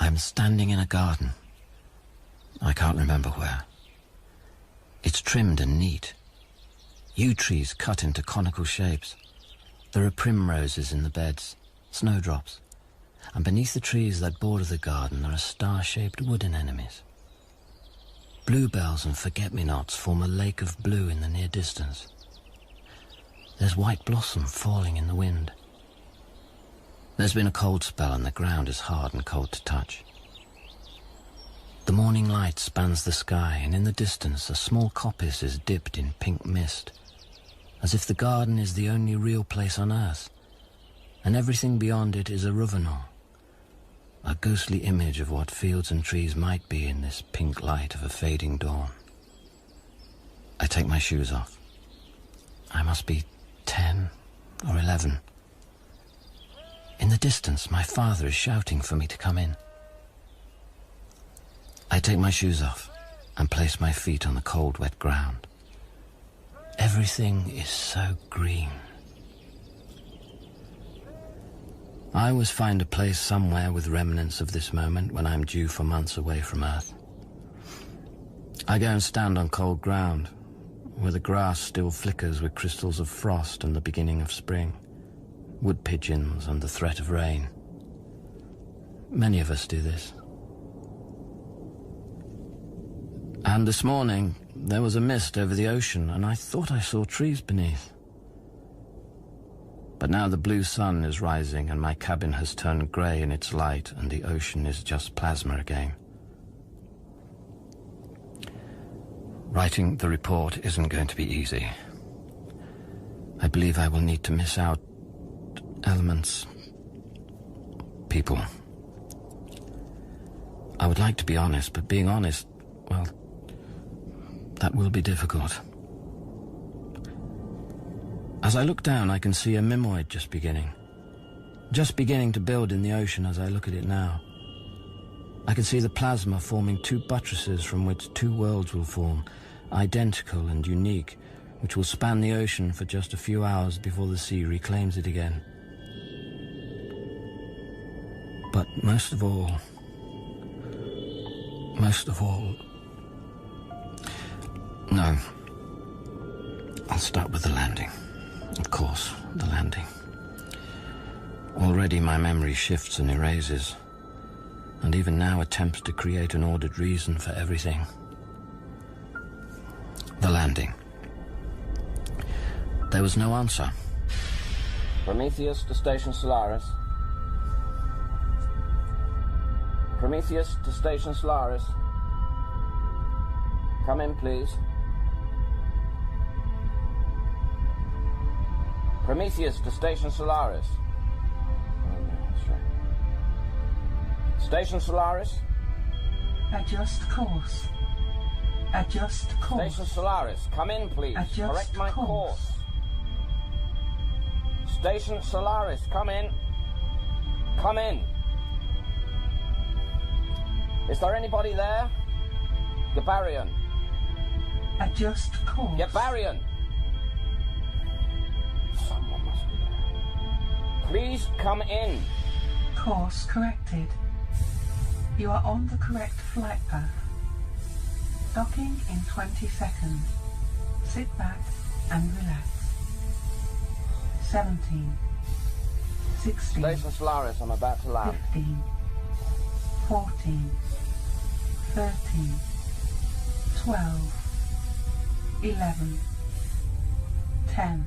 I'm standing in a garden. I can't remember where. It's trimmed and neat. Yew trees cut into conical shapes. There are primroses in the beds, snowdrops. And beneath the trees that border the garden there are star-shaped wood anemones. Bluebells and forget-me-nots form a lake of blue in the near distance. There's white blossom falling in the wind. There's been a cold spell and the ground is hard and cold to touch. The morning light spans the sky, and in the distance a small coppice is dipped in pink mist, as if the garden is the only real place on earth, and everything beyond it is a revenant, a ghostly image of what fields and trees might be in this pink light of a fading dawn. I take my shoes off. I must be 10 or 11. In the distance, my father is shouting for me to come in. I take my shoes off and place my feet on the cold, wet ground. Everything is so green. I always find a place somewhere with remnants of this moment when I'm due for months away from Earth. I go and stand on cold ground, where the grass still flickers with crystals of frost and the beginning of spring, wood pigeons and the threat of rain. Many of us do this. And this morning, there was a mist over the ocean, and I thought I saw trees beneath. But now the blue sun is rising, and my cabin has turned grey in its light, and the ocean is just plasma again. Writing the report isn't going to be easy. I believe I will need to miss out elements, people. I would like to be honest, but being honest, well, that will be difficult. As I look down, I can see a mimoid just beginning to build in the ocean as I look at it now. I can see the plasma forming two buttresses from which two worlds will form, identical and unique, which will span the ocean for just a few hours before the sea reclaims it again. But most of all, no. I'll start with the landing. Of course, the landing. Already my memory shifts and erases, and even now attempts to create an ordered reason for everything. The landing. There was no answer. Prometheus to Station Solaris. Prometheus to Station Solaris. Come in, please. Prometheus to Station Solaris. Oh, yeah, that's right. Station Solaris. Adjust course. Adjust course. Station Solaris, come in, please. Adjust Correct my course. Station Solaris, come in. Come in. Is there anybody there? Gabarian. Adjust course. Gabarian. Someone must be there. Please come in. Course corrected. You are on the correct flight path. Docking in 20 seconds. Sit back and relax. 17. 16. Station Solaris, I'm about to land. 15. 14. 13. 12. 11. 10.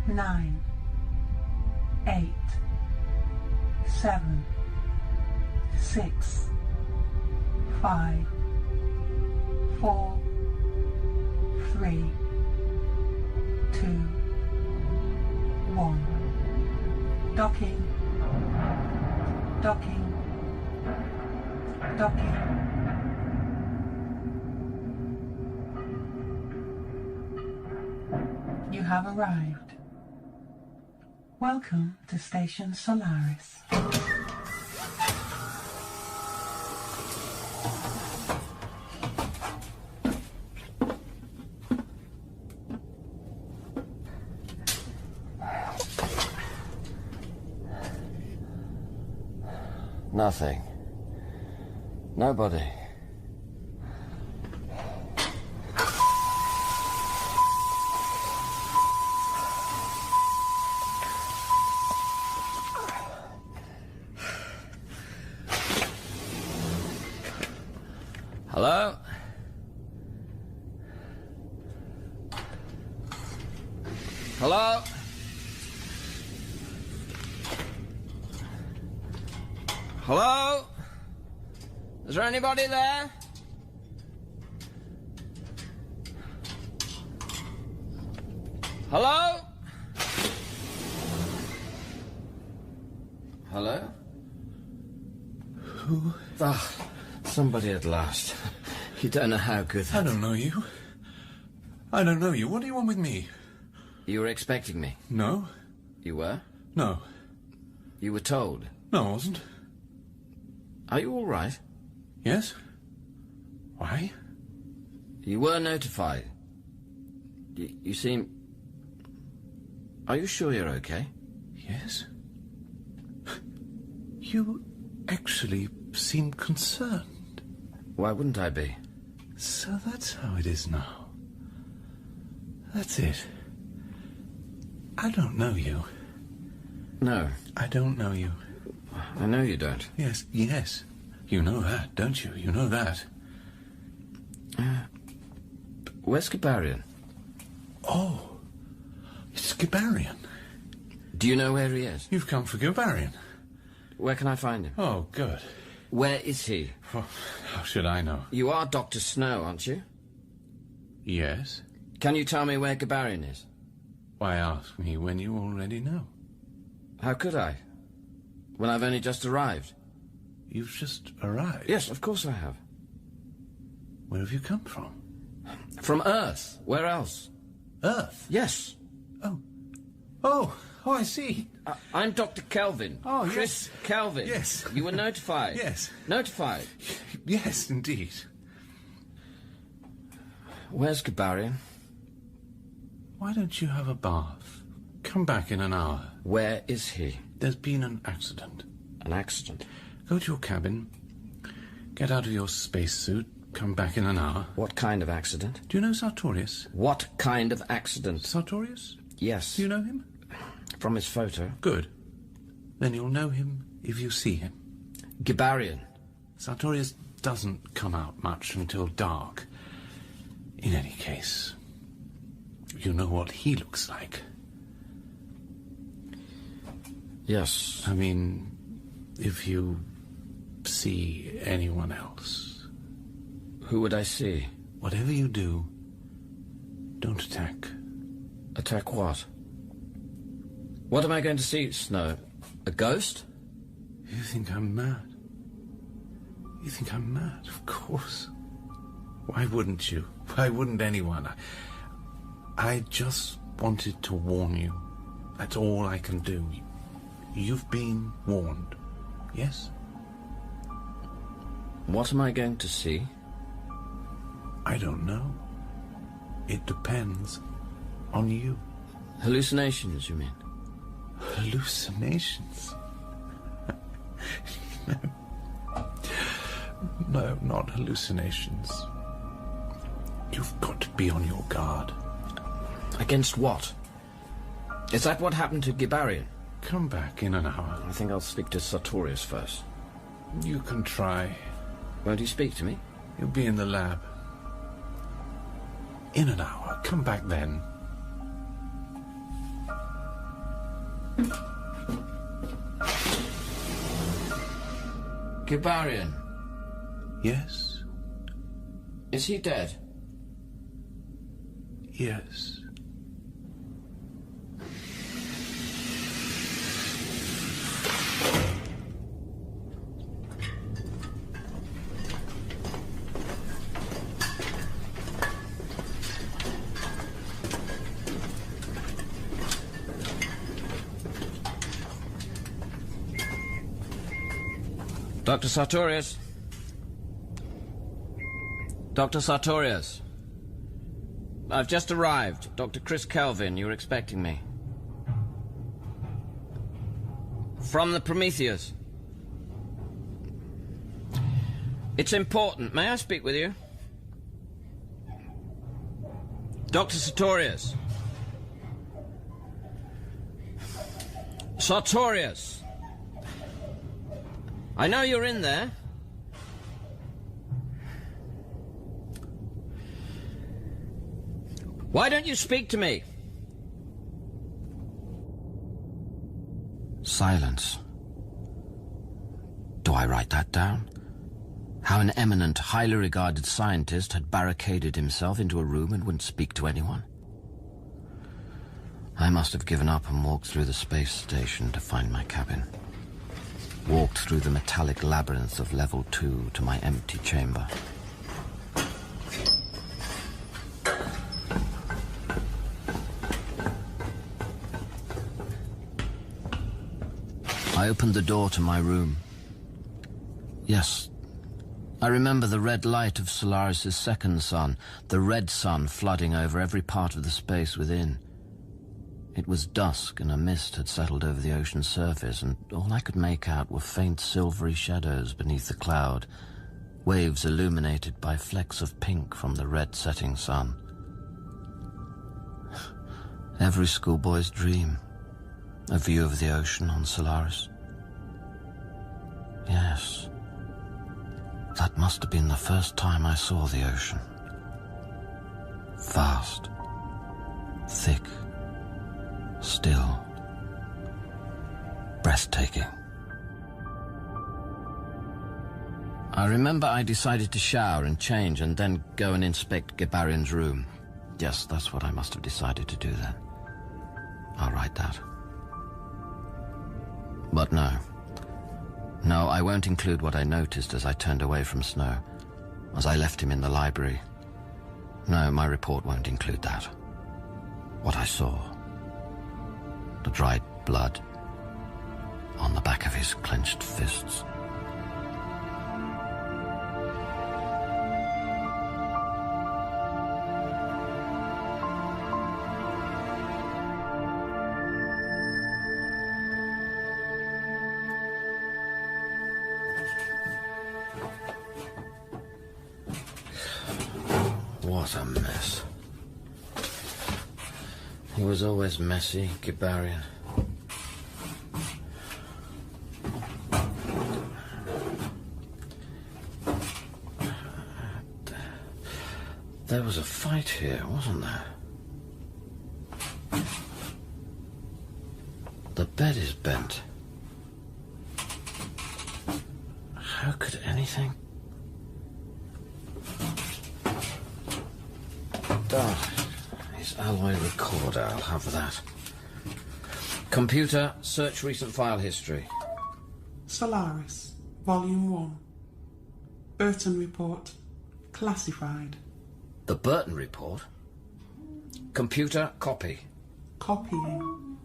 9. 8. 7. 6. 5. 4. 3. 2. 1. Docking. Docking. Docking. You have arrived. Welcome to Station Solaris. Nothing. Nobody. Hello? Hello? Hello? Is there anybody there? Hello? Hello? Who? Ah, somebody at last. You don't know how good I don't know you. I don't know you. What do you want with me? You were expecting me. No. You were? No. You were told. No, I wasn't. Are you all right? Yes? Why? You were notified. You seem... Are you sure you're okay? Yes. You actually seem concerned. Why wouldn't I be? So that's how it is now. That's it. I don't know you. No. I don't know you. I know you don't. Yes, yes. You know that, don't you? You know that. Where's Gibarian? Oh, it's Gibarian. Do you know where he is? You've come for Gibarian. Where can I find him? Oh, good. Where is he? Well, how should I know? You are Dr. Snow, aren't you? Yes. Can you tell me where Gibarian is? Why ask me when you already know? How could I? When I've only just arrived. You've just arrived? Yes, of course I have. Where have you come from? From Earth. Where else? Earth? Yes. Oh. Oh, I see. I'm Dr. Kelvin. Oh, yes. Chris Kelvin. Yes. You were notified. Yes. Notified. Yes, indeed. Where's Gibarian? Why don't you have a bath? Come back in an hour. Where is he? There's been an accident. An accident? Go to your cabin, get out of your spacesuit, come back in an hour. What kind of accident? Do you know Sartorius? What kind of accident? Sartorius? Yes. Do you know him? From his photo. Good. Then you'll know him if you see him. Gibarian. Sartorius doesn't come out much until dark. In any case, you know what he looks like. Yes. I mean, if you see anyone else. Who would I see? Whatever you do, don't attack. Attack what? What am I going to see, Snow? A ghost? You think I'm mad? You think I'm mad? Of course. Why wouldn't you? Why wouldn't anyone? I just wanted to warn you. That's all I can do. You've been warned. Yes? What am I going to see? I don't know. It depends on you. Hallucinations, you mean? Hallucinations? No, not hallucinations. You've got to be on your guard. Against what? Is that what happened to Gibarian? Come back in an hour. I think I'll speak to Sartorius first. You can try. Won't he speak to me? He'll be in the lab. In an hour. Come back then. Gibarian. Yes? Is he dead? Yes. Dr. Sartorius. Dr. Sartorius. I've just arrived. Dr. Chris Kelvin, you were expecting me. From the Prometheus. It's important. May I speak with you? Dr. Sartorius. Sartorius. I know you're in there. Why don't you speak to me? Silence. Do I write that down? How an eminent, highly regarded scientist had barricaded himself into a room and wouldn't speak to anyone? I must have given up and walked through the space station to find my cabin. Walked through the metallic labyrinth of level 2 to my empty chamber. I opened the door to my room. Yes, I remember the red light of Solaris' second sun, the red sun flooding over every part of the space within. It was dusk and a mist had settled over the ocean's surface, and all I could make out were faint silvery shadows beneath the cloud, waves illuminated by flecks of pink from the red setting sun. Every schoolboy's dream, a view of the ocean on Solaris. Yes, that must have been the first time I saw the ocean. Vast, thick, still, breathtaking. I remember I decided to shower and change and then go and inspect Gebarian's room. Yes, that's what I must have decided to do then. I'll write that. But no. No, I won't include what I noticed as I turned away from Snow, as I left him in the library. No, my report won't include that. What I saw. The dried blood on the back of his clenched fists. What a mess. He was always messy, Gebarian. There was a fight here, wasn't there? The bed is bent. How could anything... His alloy recorder, I'll have that. Computer, search recent file history. Solaris, Volume 1. Burton Report, classified. The Burton Report? Computer, copy. Copying.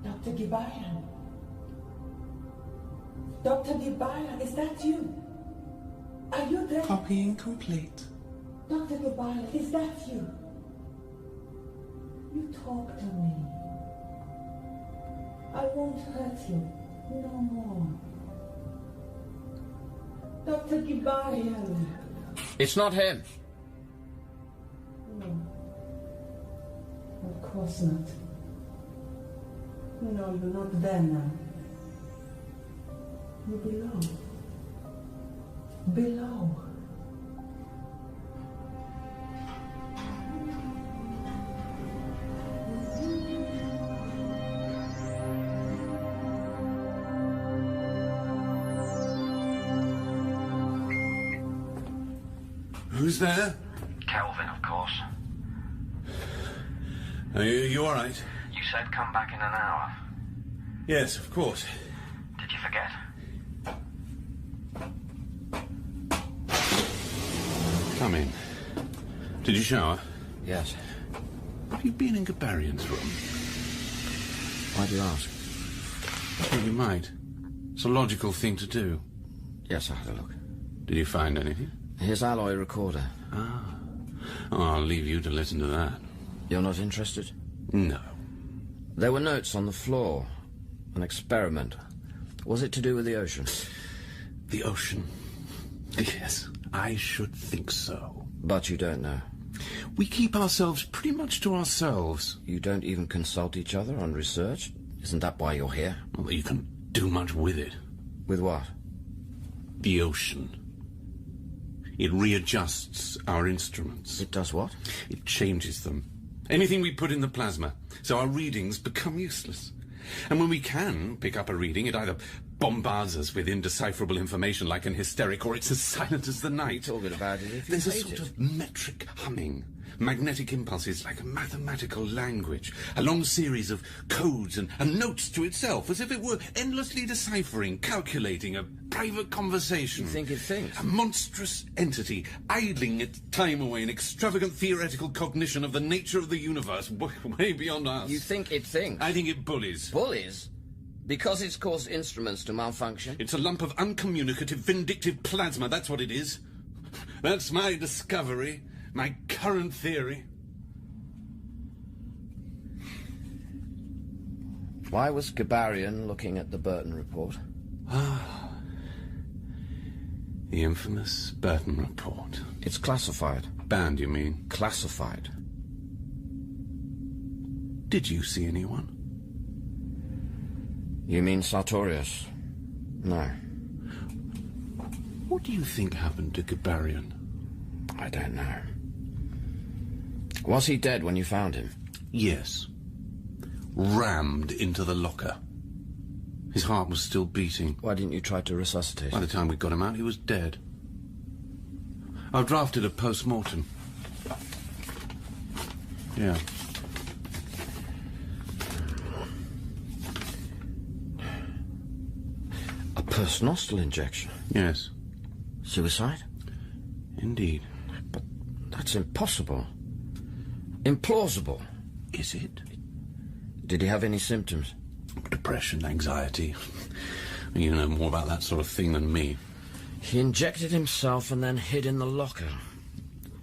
Dr. Gebarian. Dr. Gebarian, is that you? Are you there? Copying complete. Dr. Gebarian, is that you? You talk to me. I won't hurt you no more. Dr. Gebarian. It's not him. No. Of course not. No, you're not there now. You belong. Below. Who's there? Kelvin, of course. Are you all right? You said come back in an hour. Yes, of course. Did you forget? Come in. Did you shower? Yes. Have you been in Gebarian's room? Why do you ask? I thought you might. It's a logical thing to do. Yes, I had a look. Did you find anything? His alloy recorder. Ah. Oh, I'll leave you to listen to that. You're not interested? No. There were notes on the floor. An experiment. Was it to do with the ocean? The ocean? Yes, I should think so. But you don't know. We keep ourselves pretty much to ourselves. You don't even consult each other on research? Isn't that why you're here? Well, you can do much with it. With what? The ocean. It readjusts our instruments. It does what? It changes them. Anything we put in the plasma, so our readings become useless. And when we can pick up a reading, it either bombards us with indecipherable information like an hysteric, or it's as silent as the night. Talking about it if you There's a hate sort it. of metric humming. Magnetic impulses like a mathematical language. A long series of codes and notes to itself, as if it were endlessly deciphering, calculating a private conversation. You think it thinks? A monstrous entity, idling its time away in extravagant theoretical cognition of the nature of the universe, way beyond us. You think it thinks? I think it bullies. Bullies? Because it's caused instruments to malfunction? It's a lump of uncommunicative, vindictive plasma, that's what it is. That's my discovery, my current theory. Why was Gabarian looking at the Burton report? The infamous Burton report. It's classified. Banned, you mean? Classified. Did you see anyone? You mean Sartorius? No. What do you think happened to Gabarian? I don't know. Was he dead when you found him? Yes. Rammed into the locker. His heart was still beating. Why didn't you try to resuscitate By him? the time we got him out, he was dead. I've drafted a post-mortem. Yeah. A postnostal injection? Yes. Suicide? Indeed. But that's impossible. Implausible. Is it? Did he have any symptoms? Depression, anxiety. You know more about that sort of thing than me. He injected himself and then hid in the locker.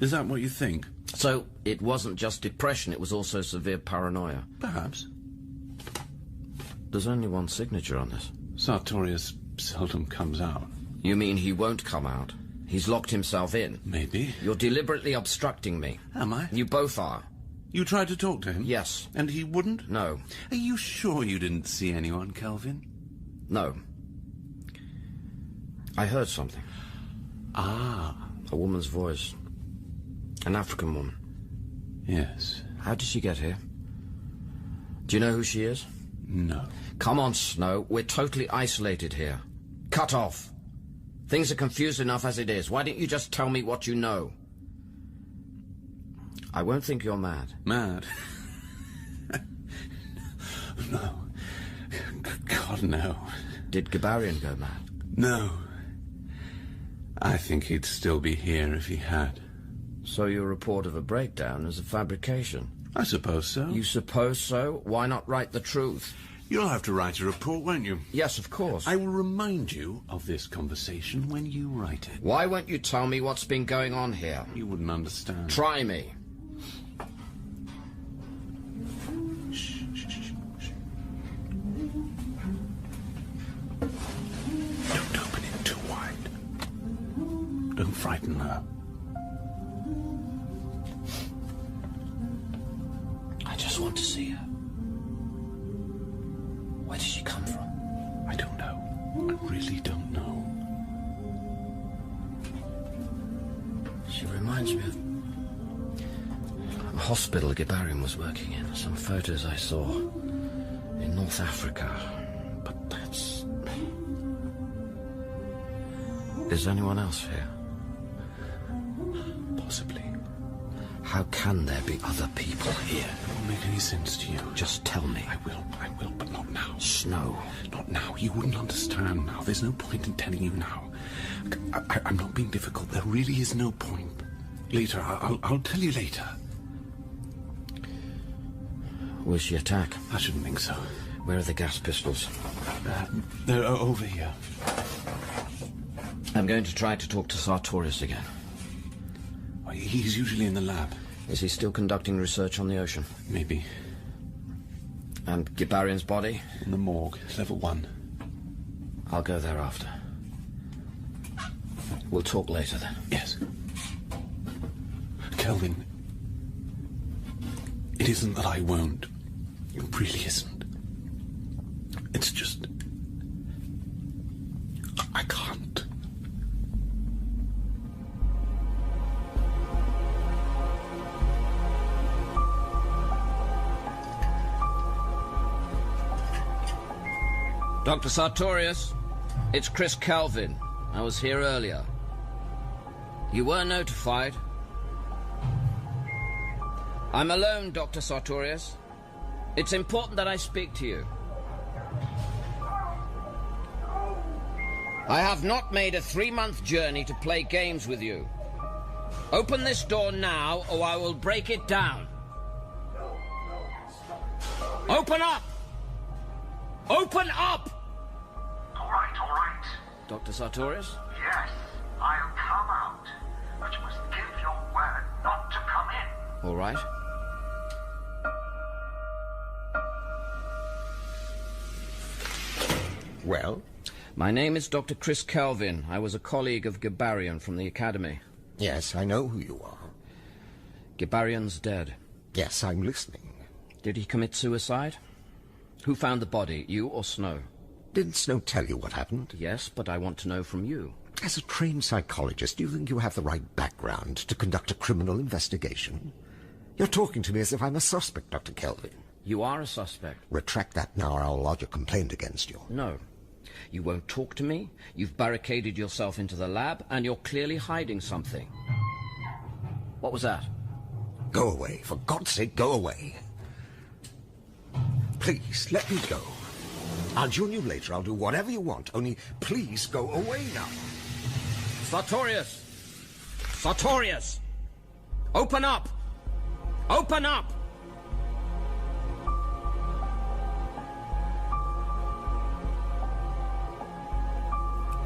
Is that what you think? So it wasn't just depression, it was also severe paranoia. Perhaps. There's only one signature on this. Sartorius seldom comes out. You mean he won't come out? He's locked himself in? Maybe. You're deliberately obstructing me. Am I? You both are. You tried to talk to him? Yes. And he wouldn't? No. Are you sure you didn't see anyone, Kelvin? No. I heard something. Ah. A woman's voice. An African woman. Yes. How did she get here? Do you know who she is? No. Come on, Snow. We're totally isolated here. Cut off. Things are confused enough as it is. Why don't you just tell me what you know? I won't think you're mad. Mad? No. God, no. Did Gabarian go mad? No. I think he'd still be here if he had. So your report of a breakdown is a fabrication? I suppose so. You suppose so? Why not write the truth? You'll have to write a report, won't you? Yes, of course. I will remind you of this conversation when you write it. Why won't you tell me what's been going on here? You wouldn't understand. Try me. Shh, shh, shh, shh. Don't open it too wide. Don't frighten her. I just want to see her. Where did she come from? I don't know. I really don't know. She reminds me of a hospital Gabarian was working in. Some photos I saw in North Africa. But that's... Is anyone else here? Possibly. How can there be other people here? It won't make any sense to you. Just tell me. I will, but not now. Snow. Not now. You wouldn't understand now. There's no point in telling you now. I'm not being difficult. There really is no point. Later, I'll tell you later. Will she attack? I shouldn't think so. Where are the gas pistols? They're over here. I'm going to try to talk to Sartorius again. He's usually in the lab. Is he still conducting research on the ocean? Maybe. And Gibarian's body? In the morgue, level 1. I'll go there after. We'll talk later then. Yes. Kelvin, it isn't that I won't. It really isn't. It's just... I can't. Dr. Sartorius, it's Chris Kelvin. I was here earlier. You were notified. I'm alone, Dr. Sartorius. It's important that I speak to you. I have not made a 3-month journey to play games with you. Open this door now, or I will break it down. Open up! Open up! All right. Dr. Sartorius? Yes, I'll come out. But you must give your word not to come in. All right. Well? My name is Dr. Chris Kelvin. I was a colleague of Gibarian from the Academy. Yes, I know who you are. Gibarian's dead. Yes, I'm listening. Did he commit suicide? Who found the body, you or Snow? Didn't Snow tell you what happened? Yes, but I want to know from you. As a trained psychologist, do you think you have the right background to conduct a criminal investigation? You're talking to me as if I'm a suspect, Dr. Kelvin. You are a suspect. Retract that now or I'll lodge a complaint against you. No. You won't talk to me, you've barricaded yourself into the lab, and you're clearly hiding something. What was that? Go away. For God's sake, go away. Please, let me go. I'll join you later. I'll do whatever you want. Only, please go away now. Sartorius! Sartorius! Open up! Open up!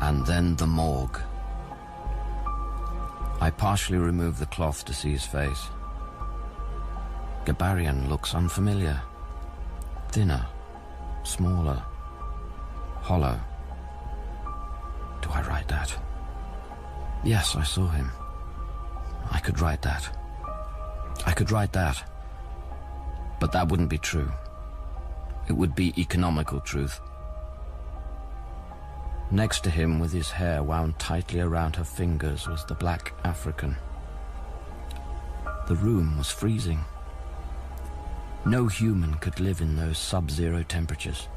And then the morgue. I partially removed the cloth to see his face. Gibarian looks unfamiliar. Thinner, smaller, hollow. Do I write that? Yes, I saw him. I could write that. I could write that. But that wouldn't be true. It would be economical truth. Next to him, with his hair wound tightly around her fingers, was the black African. The room was freezing. No human could live in those sub-zero temperatures.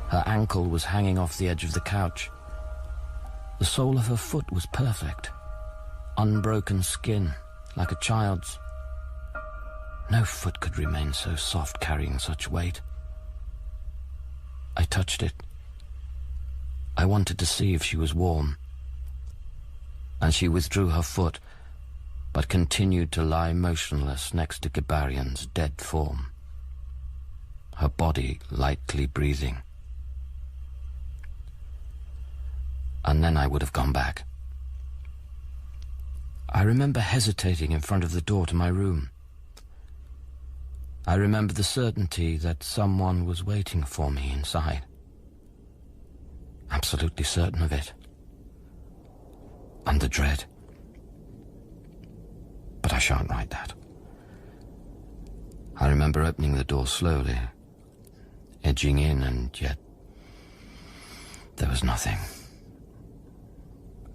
Her ankle was hanging off the edge of the couch. The sole of her foot was perfect. Unbroken skin, like a child's. No foot could remain so soft carrying such weight. I touched it. I wanted to see if she was warm. And she withdrew her foot, but continued to lie motionless next to Gibarian's dead form, her body lightly breathing. And then I would have gone back. I remember hesitating in front of the door to my room. I remember the certainty that someone was waiting for me inside. Absolutely certain of it. And the dread. But I shan't write that. I remember opening the door slowly, edging in, and yet there was nothing.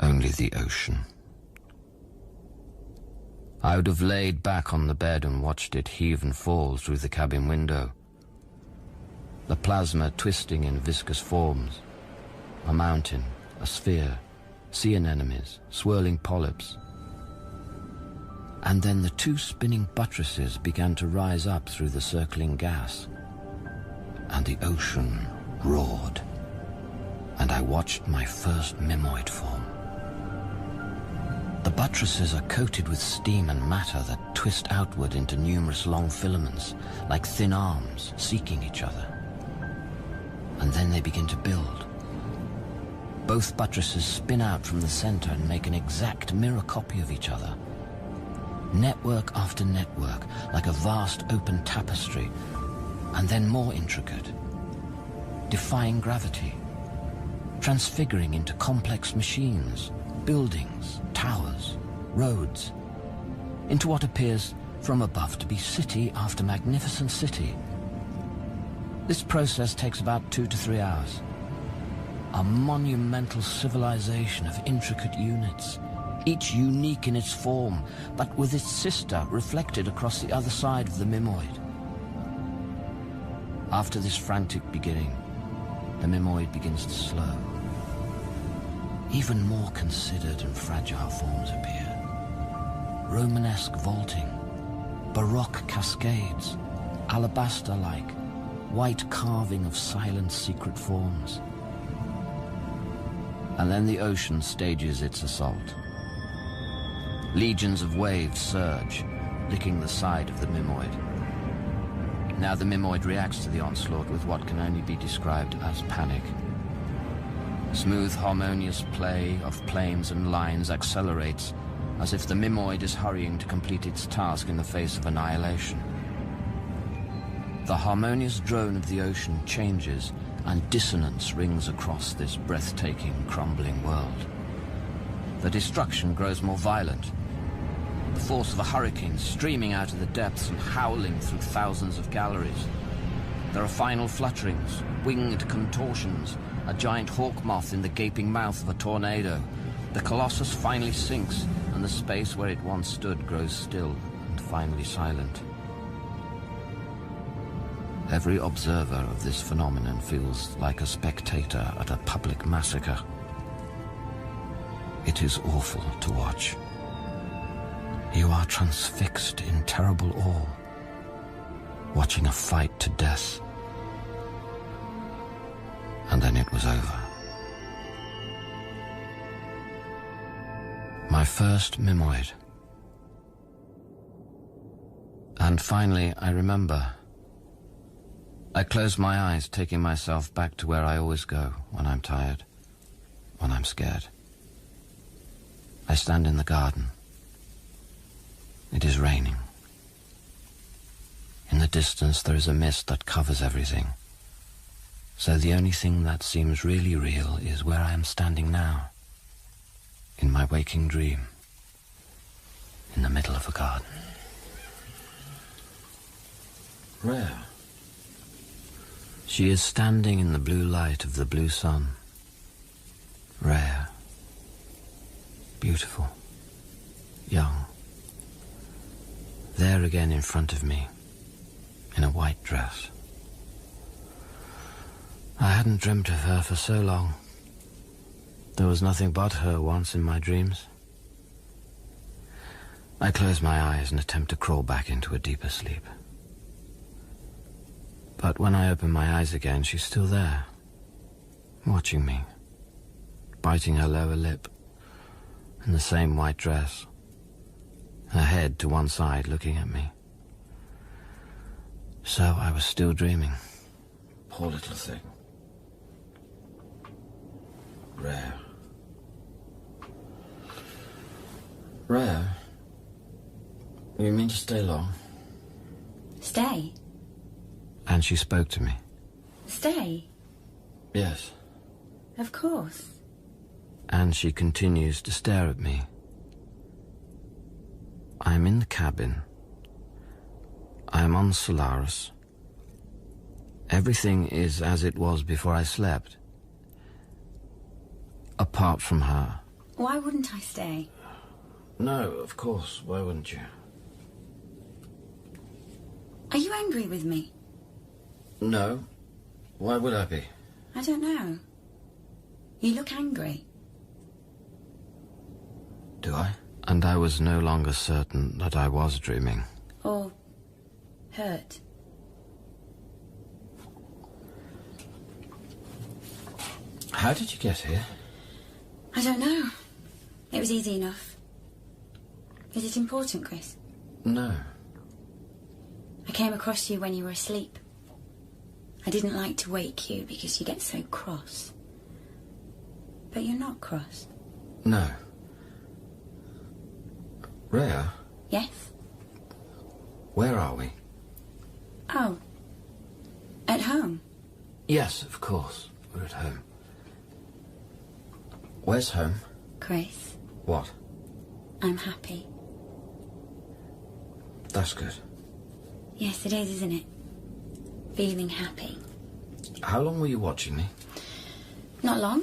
Only the ocean. I would have laid back on the bed and watched it heave and fall through the cabin window. The plasma twisting in viscous forms. A mountain, a sphere, sea anemones, swirling polyps. And then the two spinning buttresses began to rise up through the circling gas. And the ocean roared. And I watched my first mimoid form. The buttresses are coated with steam and matter that twist outward into numerous long filaments, like thin arms seeking each other. And then they begin to build. Both buttresses spin out from the center and make an exact mirror copy of each other. Network after network, like a vast open tapestry, and then more intricate, defying gravity, transfiguring into complex machines, buildings, towers, roads, into what appears from above to be city after magnificent city. This process takes about 2 to 3 hours. A monumental civilization of intricate units, each unique in its form, but with its sister reflected across the other side of the Mimoid. After this frantic beginning, the Mimoid begins to slow. Even more considered and fragile forms appear. Romanesque vaulting, Baroque cascades, alabaster-like, white carving of silent secret forms. And then the ocean stages its assault. Legions of waves surge, licking the side of the Mimoid. Now the Mimoid reacts to the onslaught with what can only be described as panic. Smooth, harmonious play of planes and lines accelerates, as if the Mimoid is hurrying to complete its task in the face of annihilation. The harmonious drone of the ocean changes, and dissonance rings across this breathtaking, crumbling world. The destruction grows more violent. The force of a hurricane streaming out of the depths and howling through thousands of galleries. There are final flutterings, winged contortions, a giant hawk moth in the gaping mouth of a tornado. The Colossus finally sinks, and the space where it once stood grows still and finally silent. Every observer of this phenomenon feels like a spectator at a public massacre. It is awful to watch. You are transfixed in terrible awe, watching a fight to death. And then it was over. My first Mimoid. And finally, I remember. I close my eyes, taking myself back to where I always go when I'm tired, when I'm scared. I stand in the garden. It is raining. In the distance there is a mist that covers everything. So the only thing that seems really real is where I am standing now, in my waking dream, in the middle of a garden. Rare. She is standing in the blue light of the blue sun. Rare. Beautiful. Young. There again in front of me, in a white dress. I hadn't dreamt of her for so long. There was nothing but her once in my dreams. I close my eyes and attempt to crawl back into a deeper sleep. But when I open my eyes again, she's still there, watching me, biting her lower lip, in the same white dress, her head to one side looking at me. So I was still dreaming. Poor little thing. Rare. Rare? You mean to stay long? Stay? And she spoke to me. Stay? Yes. Of course. And she continues to stare at me. I'm in the cabin. I'm on Solaris. Everything is as it was before I slept. Apart from her. Why wouldn't I stay? No, of course. Why wouldn't you? Are you angry with me? No. Why would I be? I don't know. You look angry. Do I? And I was no longer certain that I was dreaming. Or hurt. How did you get here? I don't know. It was easy enough. Is it important, Chris? No. I came across you when you were asleep. I didn't like to wake you because you get so cross. But you're not cross. No. Rhea, Yes? Where are we? Oh. At home? Yes, of course. We're at home. Where's home? Chris, What? I'm happy. That's good. Yes, it is, isn't it? Feeling happy. How long were you watching me? Not long.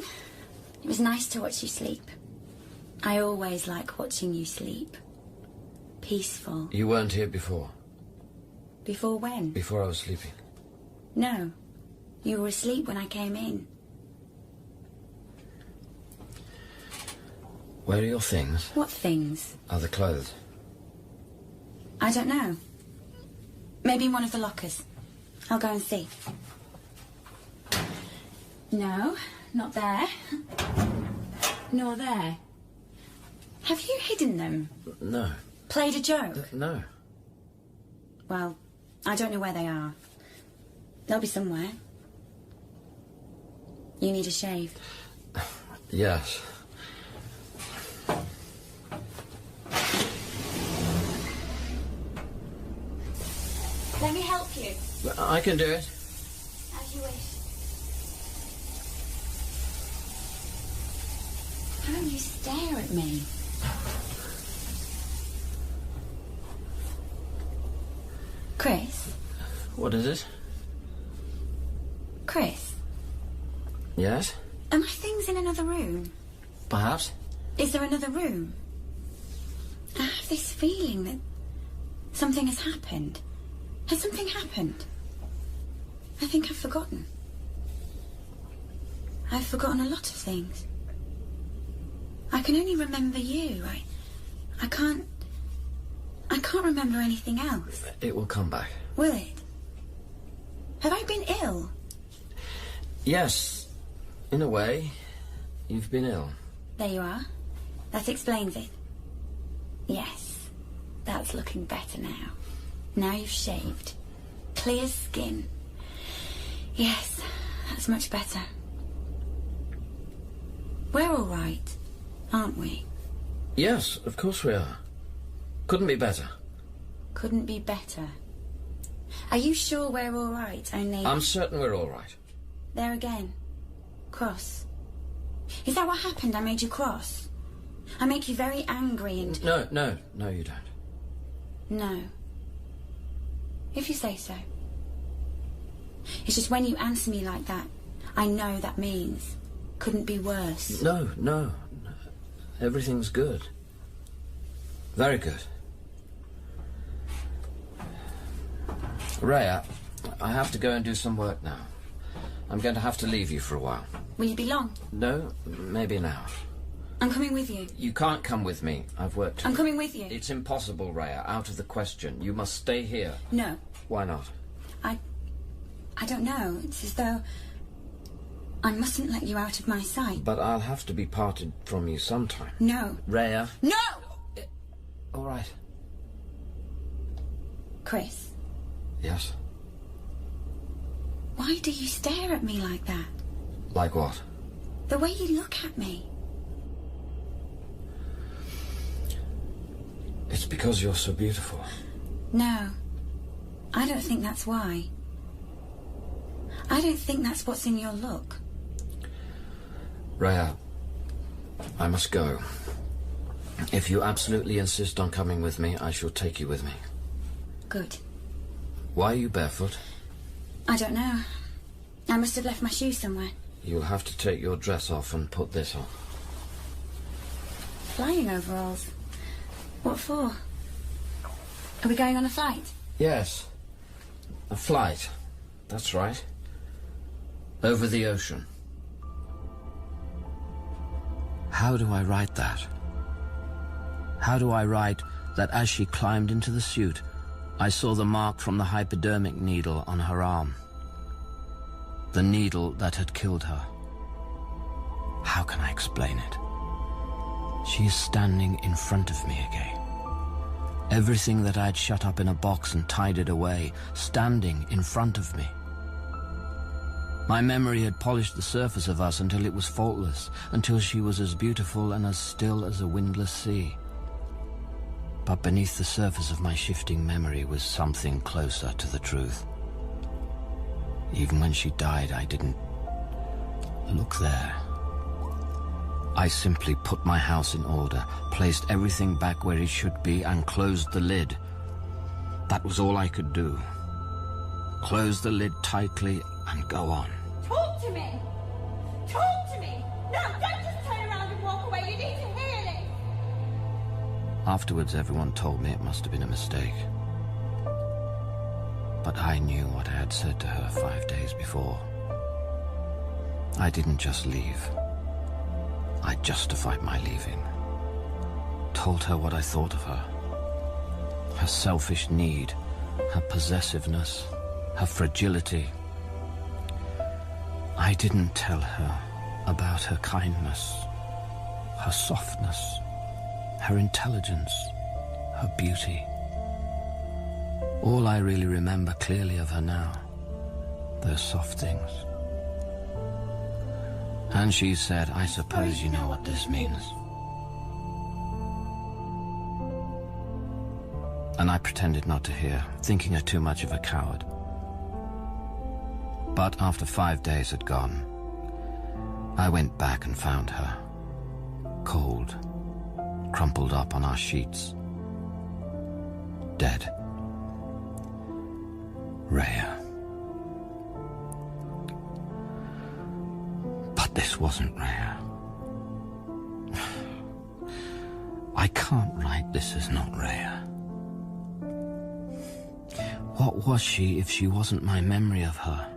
It was nice to watch you sleep. I always like watching you sleep. Peaceful. You weren't here before. Before when? Before I was sleeping. No. You were asleep when I came in. Where are your things? What things? Other clothes? I don't know. Maybe in one of the lockers. I'll go and see. No, not there. Nor there. Have you hidden them? No. Played a joke? No. Well, I don't know where they are. They'll be somewhere. You need a shave. Yes. Let me help you. I can do it. As you wish. Don't you stare at me. Chris? What is it? Chris? Yes? Are my things in another room? Perhaps. Is there another room? I have this feeling that something has happened. Has something happened? I think I've forgotten. I've forgotten a lot of things. I can only remember you. I can't remember anything else. It will come back. Will it? Have I been ill? Yes. In a way, you've been ill. There you are. That explains it. Yes. That's looking better now. Now you've shaved. Clear skin. Yes, that's much better. We're all right, aren't we? Yes, of course we are. Couldn't be better. Couldn't be better. Are you sure we're all right? Only... I'm certain we're all right. There again. Cross. Is that what happened? I made you cross? I make you very angry and... No, you don't. No. If you say so. It's just when you answer me like that, I know that means couldn't be worse. No. Everything's good. Very good. Rhea, I have to go and do some work now. I'm going to have to leave you for a while. Will you be long? No, maybe an hour. I'm coming with you. You can't come with me. I've work to do. I'm coming with you. It's impossible, Rhea. Out of the question. You must stay here. No. Why not? I don't know. It's as though I mustn't let you out of my sight. But I'll have to be parted from you sometime. No. Rhea. No! All right. Chris. Yes? Why do you stare at me like that? Like what? The way you look at me. It's because you're so beautiful. No. I don't think that's why. I don't think that's what's in your look. Rhea, I must go. If you absolutely insist on coming with me, I shall take you with me. Good. Why are you barefoot? I don't know. I must have left my shoes somewhere. You'll have to take your dress off and put this on. Flying overalls? What for? Are we going on a flight? Yes. A flight. That's right. Over the ocean. How do I write that? How do I write that as she climbed into the suit, I saw the mark from the hypodermic needle on her arm? The needle that had killed her. How can I explain it? She is standing in front of me again. Everything that I had shut up in a box and tied it away, standing in front of me. My memory had polished the surface of us until it was faultless, until she was as beautiful and as still as a windless sea. But beneath the surface of my shifting memory was something closer to the truth. Even when she died, I didn't look there. I simply put my house in order, placed everything back where it should be, and closed the lid. That was all I could do. Close the lid tightly and go on. Talk to me! Talk to me! No, don't just turn around and walk away. You need to hear this! Afterwards, everyone told me it must have been a mistake. But I knew what I had said to her 5 days before. I didn't just leave. I justified my leaving. Told her what I thought of her. Her selfish need, her possessiveness, her fragility. I didn't tell her about her kindness, her softness, her intelligence, her beauty. All I really remember clearly of her now, those soft things. And she said, I suppose you know what this means. And I pretended not to hear, thinking her too much of a coward. But after 5 days had gone, I went back and found her, cold, crumpled up on our sheets, dead. Rhea. But this wasn't Rhea. I can't write this as not Rhea. What was she if she wasn't my memory of her?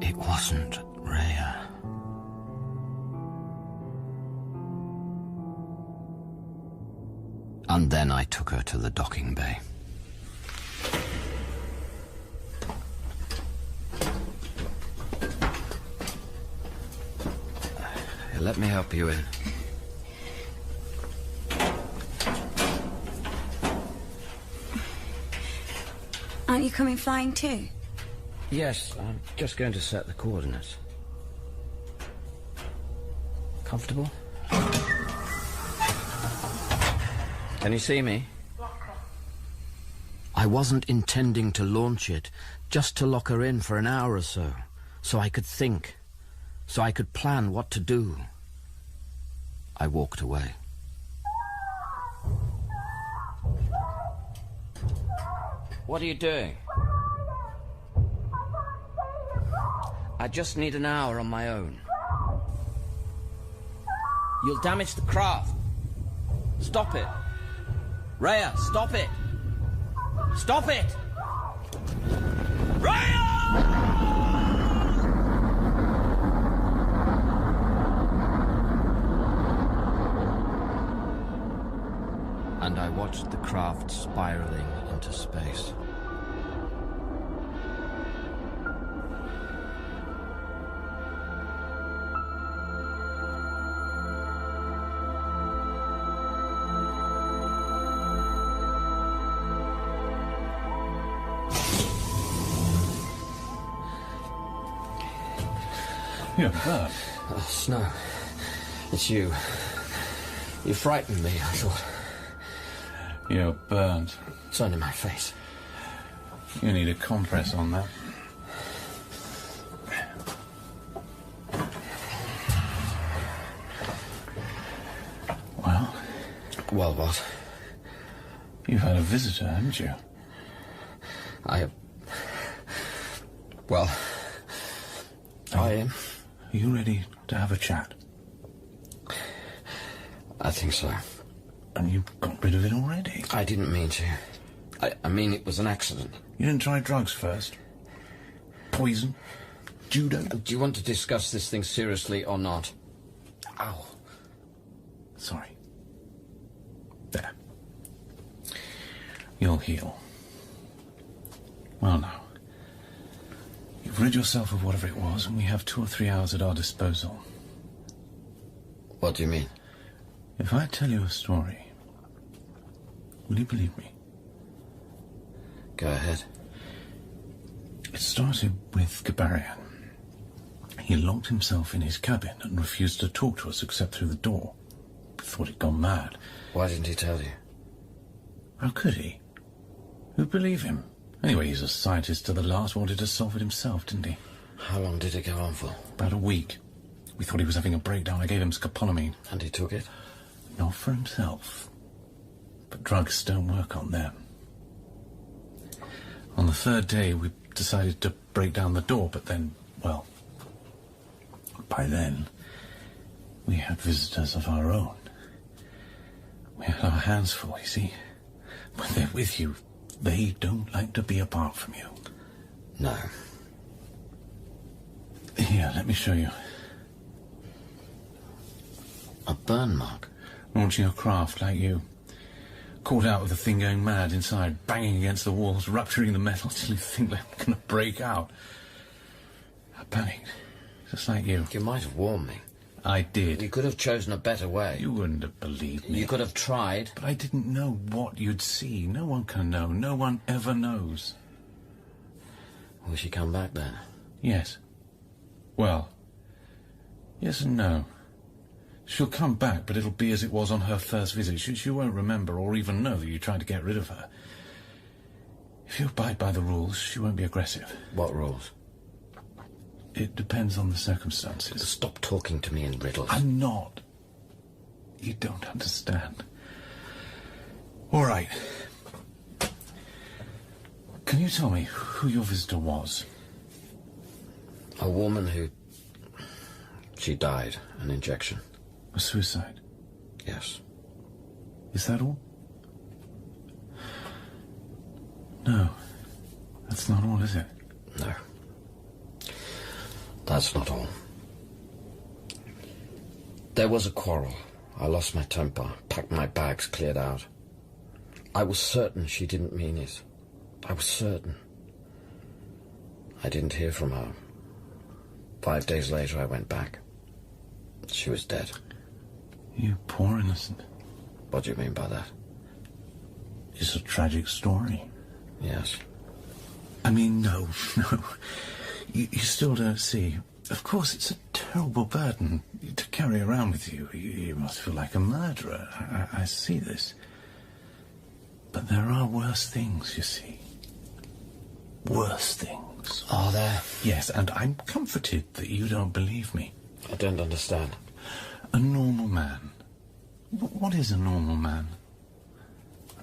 It wasn't Rhea. And then I took her to the docking bay. Let me help you in. Aren't you coming flying too? Yes, I'm just going to set the coordinates. Comfortable? Can you see me? I wasn't intending to launch it, just to lock her in for an hour or so I could think, so I could plan what to do. I walked away. What are you doing? I just need an hour on my own. You'll damage the craft. Stop it. Rhea, stop it. Stop it! Rhea! And I watched the craft spiraling into space. You're burnt. Snow, it's you. You frightened me, I thought. You're burnt. It's under my face. You need a compress on that. Well? Well, what? You've had a visitor, haven't you? Well, I am. Are you ready to have a chat? I think so. And you got rid of it already? I didn't mean to. I mean, it was an accident. You didn't try drugs first? Poison? Judo? Do you want to discuss this thing seriously or not? Ow. Sorry. There. You'll heal. Well, now. You've rid yourself of whatever it was, and we have 2 or 3 hours at our disposal. What do you mean? If I tell you a story, will you believe me? Go ahead. It started with Gabarian. He locked himself in his cabin and refused to talk to us except through the door. thought he'd gone mad. Why didn't he tell you? How could he? Who'd believe him? Anyway, he's a scientist to the last, wanted to solve it himself, didn't he? How long did it go on for? About a week. We thought he was having a breakdown. I gave him scopolamine. And he took it? Not for himself. But drugs don't work on them. On the third day, we decided to break down the door, but then, well, by then, we had visitors of our own. We had our hands full, you see. When they're with you, they don't like to be apart from you. No. Here, let me show you. A burn mark? Launching a craft like you. Caught out with the thing going mad inside, banging against the walls, rupturing the metal till you think they're going to break out. I panicked, just like you. You might have warned me. I did. You could have chosen a better way. You wouldn't have believed me. You could have tried. But I didn't know what you'd see. No one can know. No one ever knows. Will she come back then? Yes. Well, yes and no. She'll come back, but it'll be as it was on her first visit. She won't remember or even know that you tried to get rid of her. If you abide by the rules, she won't be aggressive. What rules? It depends on the circumstances. Stop talking to me in riddles. I'm not. You don't understand. All right. Can you tell me who your visitor was? A woman who... She died. An injection. A suicide? Yes. Is that all? No. That's not all, is it? No. That's not all. There was a quarrel. I lost my temper, packed my bags, cleared out. I was certain she didn't mean it. I was certain. I didn't hear from her. 5 days later, I went back. She was dead. You poor innocent. What do you mean by that? It's a tragic story. Yes. I mean, no. You still don't see. Of course, it's a terrible burden to carry around with you. You must feel like a murderer. I see this. But there are worse things, you see. Worse things. Are there? Yes, and I'm comforted that you don't believe me. I don't understand. A normal man. What is a normal man?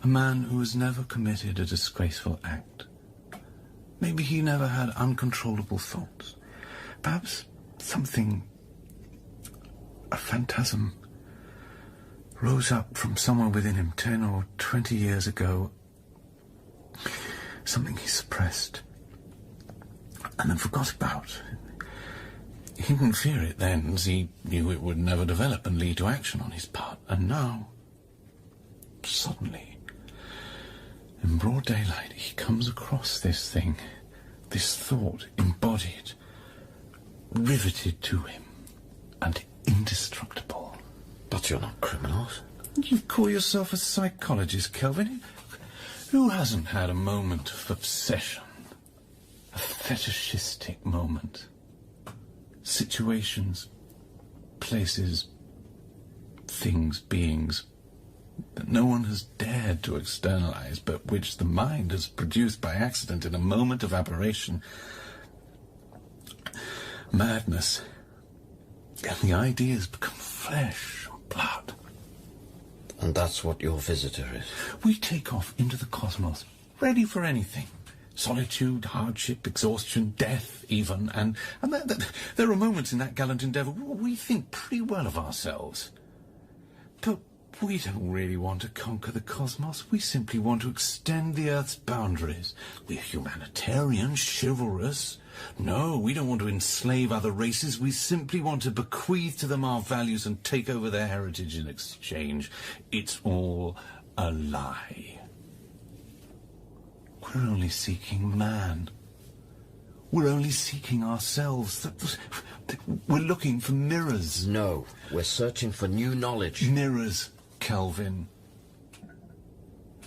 A man who has never committed a disgraceful act. Maybe he never had uncontrollable thoughts. Perhaps something, a phantasm, rose up from somewhere within him 10 or 20 years ago. Something he suppressed and then forgot about. He didn't fear it then, as he knew it would never develop and lead to action on his part. And now, suddenly, in broad daylight, he comes across this thing, this thought embodied, riveted to him, and indestructible. But you're not criminals. You call yourself a psychologist, Kelvin. Who hasn't had a moment of obsession? A fetishistic moment? Situations, places, things, beings that no one has dared to externalize, but which the mind has produced by accident in a moment of aberration. Madness. And the ideas become flesh and blood. And that's what your visitor is? We take off into the cosmos, ready for anything. Solitude, hardship, exhaustion, death even, and there are moments in that gallant endeavour we think pretty well of ourselves. But we don't really want to conquer the cosmos. We simply want to extend the Earth's boundaries. We're humanitarian, chivalrous. No, we don't want to enslave other races. We simply want to bequeath to them our values and take over their heritage in exchange. It's all a lie. We're only seeking man. We're only seeking ourselves. We're looking for mirrors. No, we're searching for new knowledge. Mirrors, Kelvin.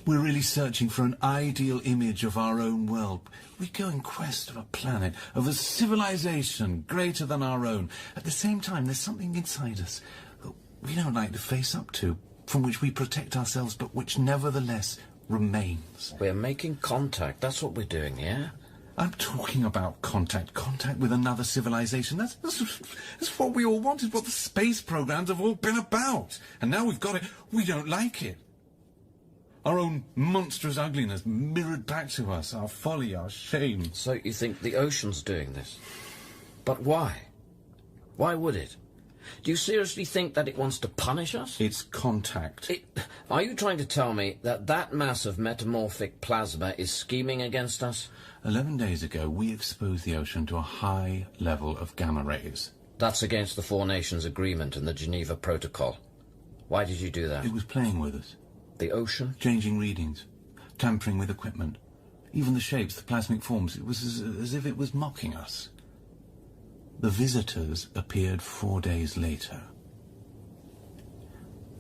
We're really searching for an ideal image of our own world. We go in quest of a planet, of a civilization greater than our own. At the same time, there's something inside us that we don't like to face up to, from which we protect ourselves, but which nevertheless remains. We're making contact. That's what we're doing here. I'm talking about contact with another civilization. That's what we all wanted, what the space programs have all been about. And now we've got it. We don't like it. Our own monstrous ugliness mirrored back to us, our folly, our shame. So you think the ocean's doing this? But why? Why would it? Do you seriously think that it wants to punish us? It's contact. Are you trying to tell me that that mass of metamorphic plasma is scheming against us? 11 days ago, we exposed the ocean to a high level of gamma rays. That's against the Four Nations Agreement and the Geneva Protocol. Why did you do that? It was playing with us. The ocean? Changing readings, tampering with equipment. Even the shapes, the plasmic forms, it was as if it was mocking us. The visitors appeared 4 days later.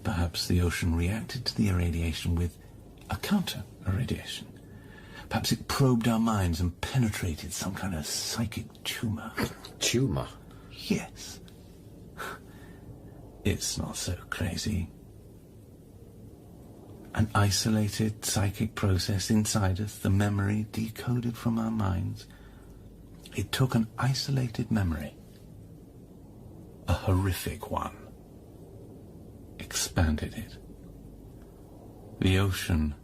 Perhaps the ocean reacted to the irradiation with a counter-irradiation. Perhaps it probed our minds and penetrated some kind of psychic tumour. Tumour? Yes. It's not so crazy. An isolated psychic process inside us, the memory decoded from our minds. It took an isolated memory, a horrific one, expanded it. The ocean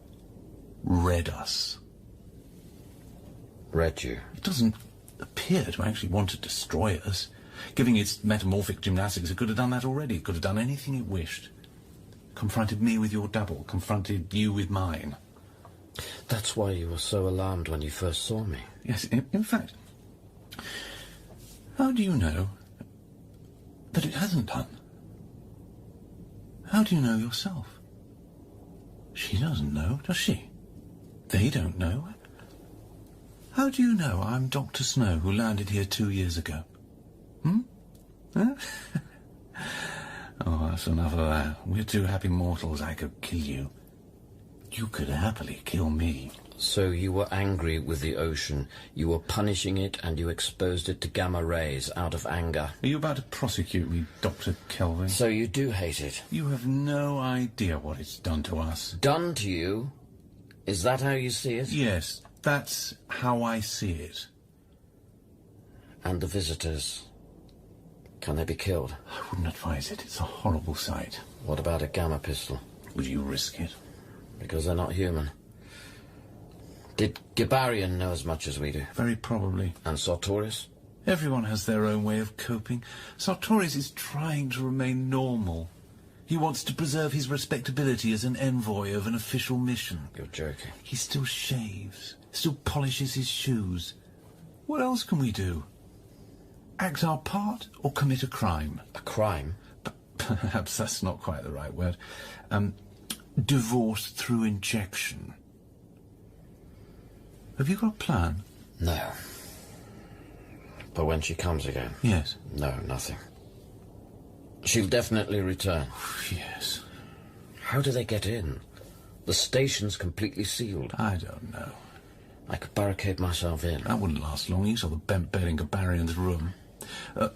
read us. Read you? It doesn't appear to actually want to destroy us. Giving its metamorphic gymnastics, it could have done that already. It could have done anything it wished. Confronted me with your double, confronted you with mine. That's why you were so alarmed when you first saw me. Yes, in fact, how do you know that it hasn't done? How do you know yourself? She doesn't know, does she? They don't know. How do you know I'm Dr. Snow, who landed here 2 years ago? Huh? Oh, that's enough of that. We're two happy mortals. I could kill you. You could happily kill me. So you were angry with the ocean. You were punishing it and you exposed it to gamma rays out of anger. Are you about to prosecute me, Dr. Kelvin? So you do hate it? You have no idea what it's done to us. Done to you? Is that how you see it? Yes, that's how I see it. And the visitors? Can they be killed? I wouldn't advise it. It's a horrible sight. What about a gamma pistol? Would you risk it? Because they're not human. Did Gibarian know as much as we do? Very probably. And Sartorius? Everyone has their own way of coping. Sartorius is trying to remain normal. He wants to preserve his respectability as an envoy of an official mission. You're joking. He still shaves, still polishes his shoes. What else can we do? Act our part or commit a crime? A crime? Perhaps that's not quite the right word. Divorce through injection. Have you got a plan? No. But when she comes again? Yes. No, nothing. She'll definitely return. Yes. How do they get in? The station's completely sealed. I don't know. I could barricade myself in. That wouldn't last long. You saw the bent bed in Gabarian's room.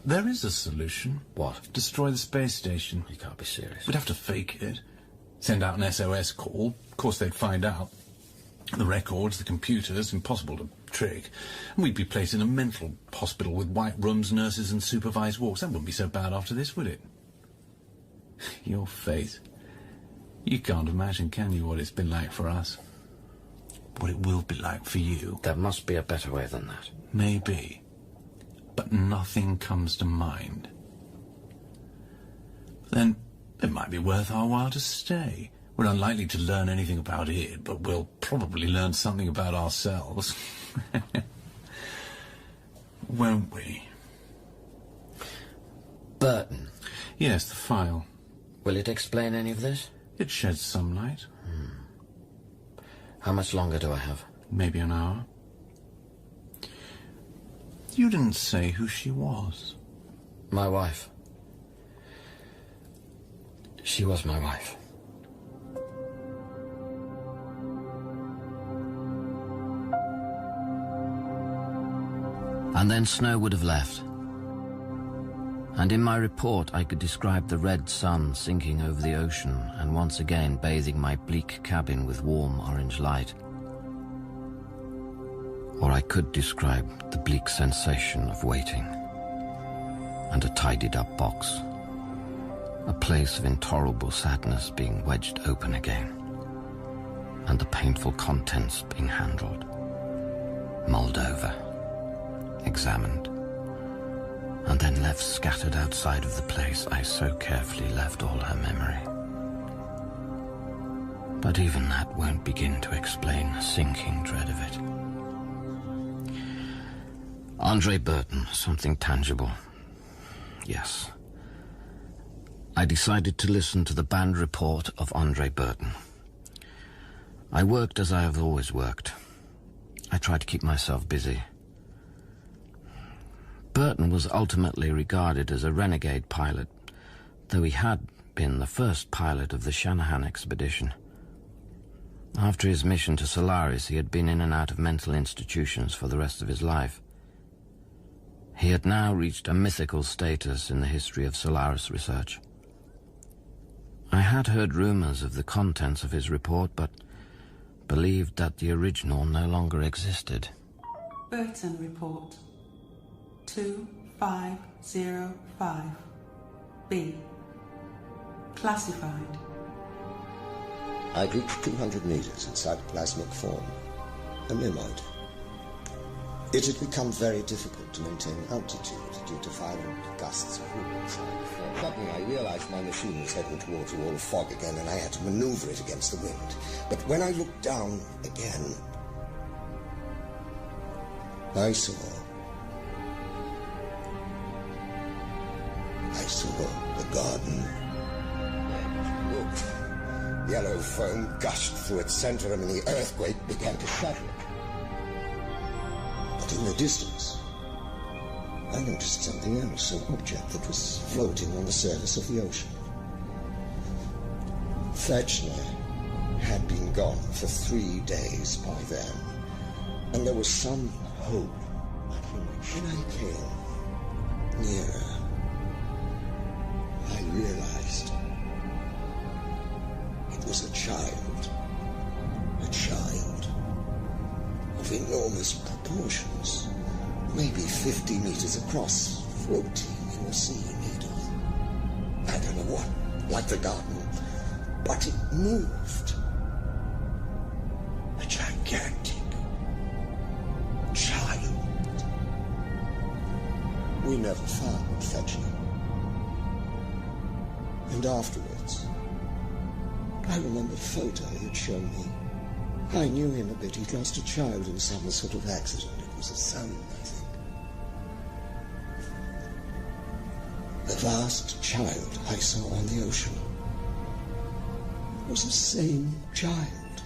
There is a solution. What? Destroy the space station. You can't be serious. We'd have to fake it. Send out an SOS call. Of course they'd find out. The records, the computers, impossible to trick. And we'd be placed in a mental hospital with white rooms, nurses and supervised walks. That wouldn't be so bad after this, would it? Your face. You can't imagine, can you, what it's been like for us? What it will be like for you. There must be a better way than that. Maybe. But nothing comes to mind. Then it might be worth our while to stay. We're unlikely to learn anything about it, but we'll probably learn something about ourselves. Won't we? Burton. Yes, the file. Will it explain any of this? It sheds some light. How much longer do I have? Maybe an hour. You didn't say who she was. My wife. She was my wife. And then Snow would have left. And in my report I could describe the red sun sinking over the ocean and once again bathing my bleak cabin with warm orange light. Or I could describe the bleak sensation of waiting and a tidied up box, a place of intolerable sadness being wedged open again, and the painful contents being handled, mulled over, examined, and then left scattered outside of the place I so carefully left all her memory. But even that won't begin to explain the sinking dread of it. Andre Burton, something tangible. Yes. I decided to listen to the band report of Andre Burton. I worked as I have always worked. I tried to keep myself busy. Burton was ultimately regarded as a renegade pilot, though he had been the first pilot of the Shanahan expedition. After his mission to Solaris, he had been in and out of mental institutions for the rest of his life. He had now reached a mythical status in the history of Solaris research. I had heard rumors of the contents of his report, but believed that the original no longer existed. Burton Report 2505 B. Classified. I'd reached 200 meters in cytoplasmic form, a mimoid. It had become very difficult to maintain altitude due to violent gusts of wind. Suddenly I realized my machine was heading towards a wall of fog again, and I had to maneuver it against the wind. But when I looked down again, I saw the garden. Look, yellow foam gushed through its center, and the earthquake began to shatter it. But in the distance, I noticed something else, an object that was floating on the surface of the ocean. Fetchner had been gone for 3 days by then, and there was some hope. When I came nearer, I realized it was a child of enormous proportions, maybe 50 meters across, floating in a sea made of, I don't know what, like the garden, but it moved. A gigantic child. We never found Fetchner. And afterwards, I remember a photo he had shown me. I knew him a bit. He'd lost a child in some sort of accident. It was a son, I think. The vast child I saw on the ocean was the same child.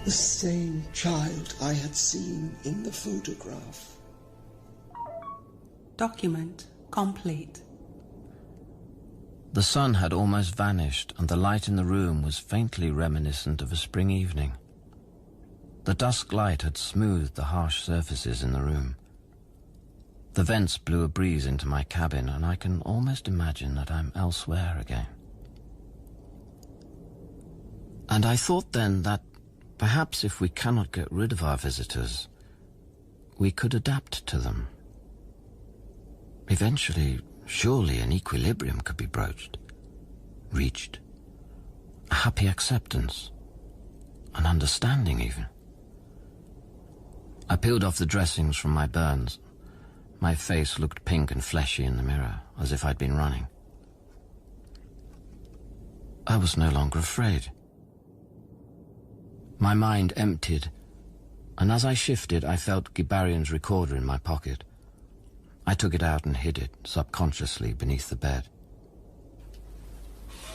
The same child I had seen in the photograph. Document complete. The sun had almost vanished, and the light in the room was faintly reminiscent of a spring evening. The dusk light had smoothed the harsh surfaces in the room. The vents blew a breeze into my cabin, and I can almost imagine that I'm elsewhere again. And I thought then that perhaps if we cannot get rid of our visitors, we could adapt to them. Eventually, surely an equilibrium could be reached. A happy acceptance, an understanding even. I peeled off the dressings from my burns. My face looked pink and fleshy in the mirror, as if I'd been running. I was no longer afraid. My mind emptied, and as I shifted, I felt Gibarian's recorder in my pocket. I took it out and hid it, subconsciously, beneath the bed.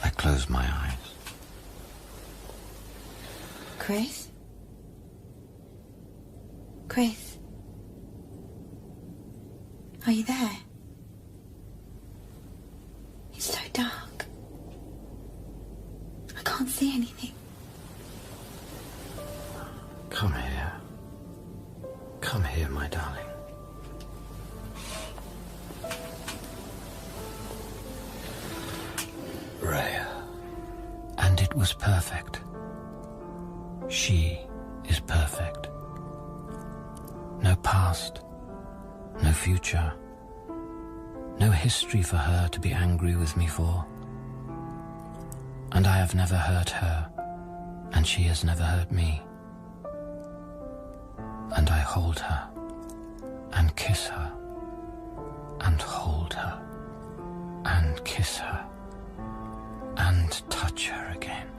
I closed my eyes. Chris? Chris? Are you there? It's so dark. I can't see anything. Come here. Come here, my darling. Rhea. And it was perfect. She is perfect. No past, no future, no history for her to be angry with me for. And I have never hurt her, and she has never hurt me. And I hold her, and kiss her, and hold her, and kiss her, and touch her again.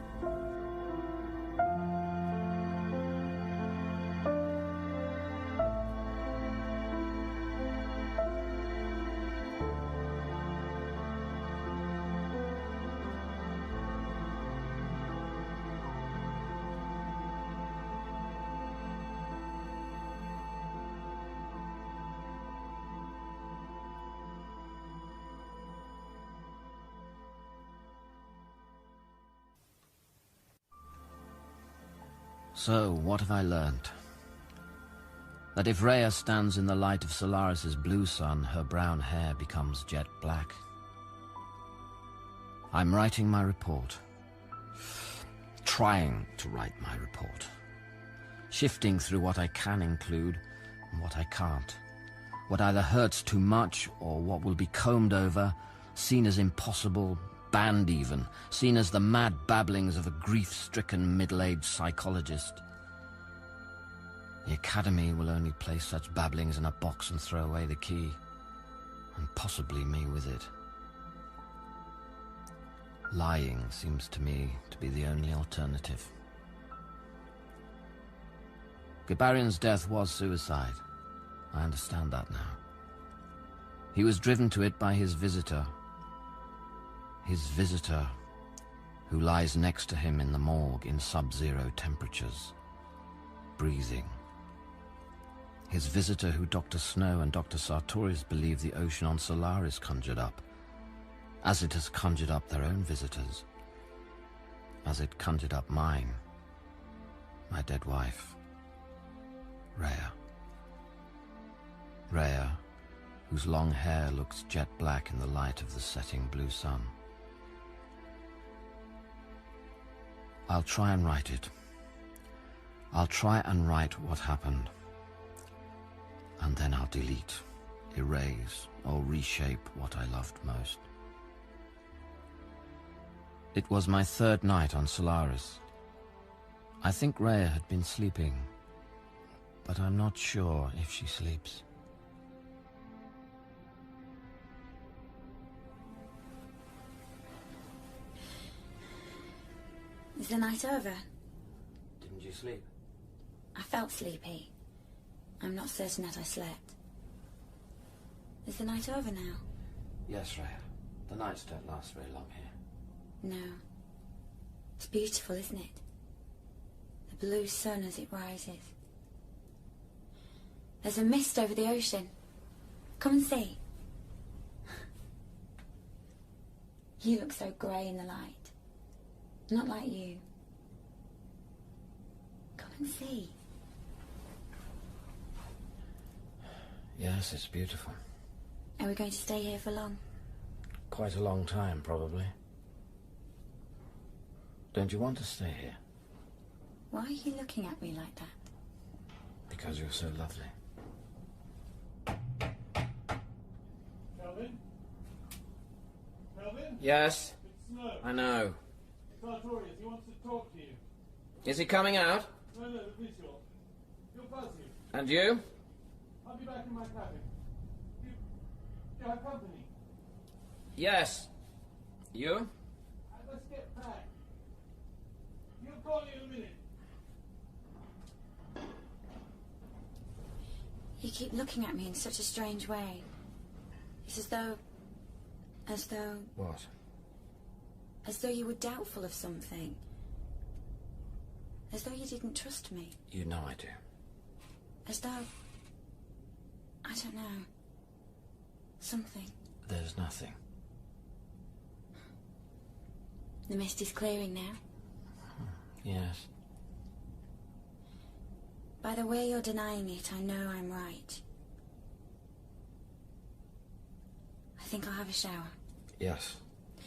So, what have I learned? That if Rhea stands in the light of Solaris's blue sun, her brown hair becomes jet black. I'm writing my report. Trying to write my report. Shifting through what I can include and what I can't. What either hurts too much or what will be combed over, seen as impossible, banned even, seen as the mad babblings of a grief-stricken middle-aged psychologist. The Academy will only place such babblings in a box and throw away the key, and possibly me with it. Lying seems to me to be the only alternative. Gabarian's death was suicide. I understand that now. He was driven to it by his visitor. His visitor, who lies next to him in the morgue in sub-zero temperatures, breathing. His visitor who Dr. Snow and Dr. Sartorius believe the ocean on Solaris conjured up, as it has conjured up their own visitors, as it conjured up mine, my dead wife, Rhea. Rhea, whose long hair looks jet black in the light of the setting blue sun. I'll try and write it. I'll try and write what happened. And then I'll delete, erase, or reshape what I loved most. It was my third night on Solaris. I think Rhea had been sleeping, but I'm not sure if she sleeps. Is the night over? Didn't you sleep? I felt sleepy. I'm not certain that I slept. Is the night over now? Yes, Rhea. The nights don't last very long here. No. It's beautiful, isn't it? The blue sun as it rises. There's a mist over the ocean. Come and see. You look so grey in the light. Not like you. Come and see. Yes, it's beautiful. Are we going to stay here for long? Quite a long time, probably. Don't you want to stay here? Why are you looking at me like that? Because you're so lovely. Kelvin? Kelvin? Yes? It's Snow. I know. Sartorius, he wants to talk to you. Is he coming out? No, the visual. He'll buzz you. And you? I'll be back in my cabin. You have company. Yes. You? Let's get back. He'll call you in a minute. You keep looking at me in such a strange way. It's as though... What? As though you were doubtful of something. As though you didn't trust me. You know I do. As though... I don't know. Something. There's nothing. The mist is clearing now. Yes. By the way you're denying it, I know I'm right. I think I'll have a shower. Yes.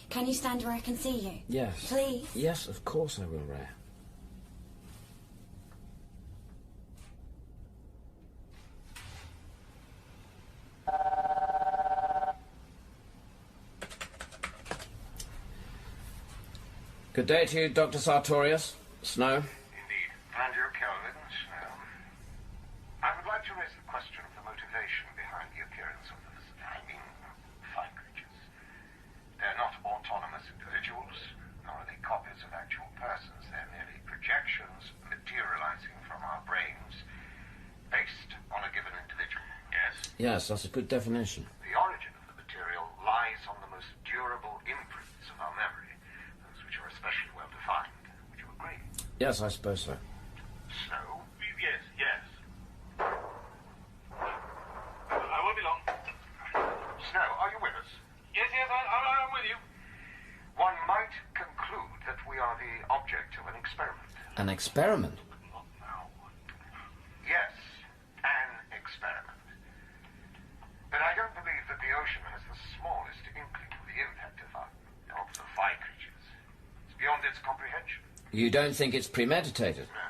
Can you stand where I can see you? Yes. Please? Yes, of course I will, Rhea. Good day to you, Dr. Sartorius. Snow. Indeed. Andrew Kelvin, Snow. I would like to raise the question of the motivation behind the appearance of the hanging fine creatures. They're not autonomous individuals, nor are they copies of actual persons. They're merely projections materializing from our brains based on a given individual. Yes? Yes, that's a good definition. The origin of the material lies on the most durable imprints of our memory, those which are especially well defined. Would you agree? Yes, I suppose so. Snow? Yes, yes. I won't be long. Snow, are you with us? Yes, I'm with you. One might conclude that we are the object of an experiment. An experiment? Yes, an experiment. But I don't believe that the ocean has the smallest inkling of the impact of the fire creatures. It's beyond its comprehension. You don't think it's premeditated? No.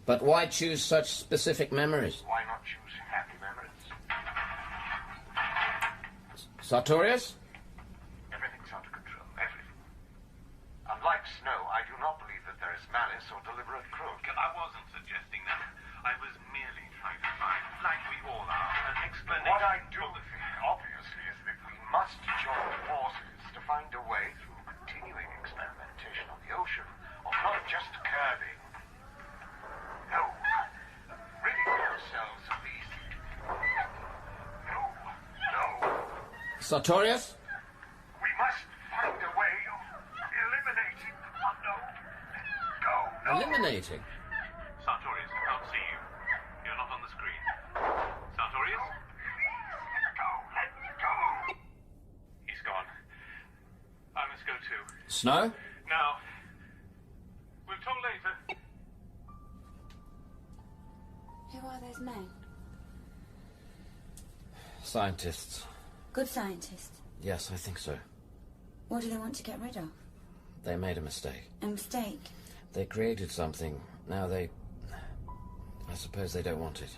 But why choose such specific memories? Why not choose happy memories? Sartorius? Everything's under control, everything. Unlike Snow, I do not believe that there is malice or deliberate cruelty. I wasn't suggesting that. I was merely trying to find, like we all are, an explanation. What I do think, obviously, is that we must join forces to find a way through continuing experimentation on the ocean, of not just curbing. No. Ridding ourselves of these. No. Sartorius? We must find a way of eliminating the unknown. Go. Eliminating? Sartorius, I can't see you. You're not on the screen. Sartorius? Let me go. He's gone. I must go too. Snow? Now. We'll talk later. Who are those men? Scientists. Good scientists. Yes, I think so. What do they want to get rid of? They made a mistake. A mistake? They created something. Now I suppose they don't want it.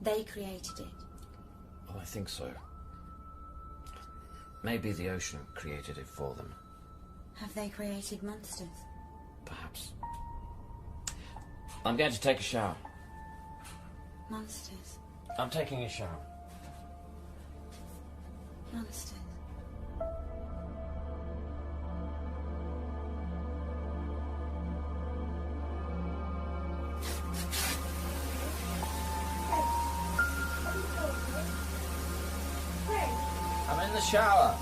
They created it. Oh, I think so. Maybe the ocean created it for them. Have they created monsters? Perhaps. I'm going to take a shower. Monsters? I'm taking a shower. Monsters? I'm in the shower.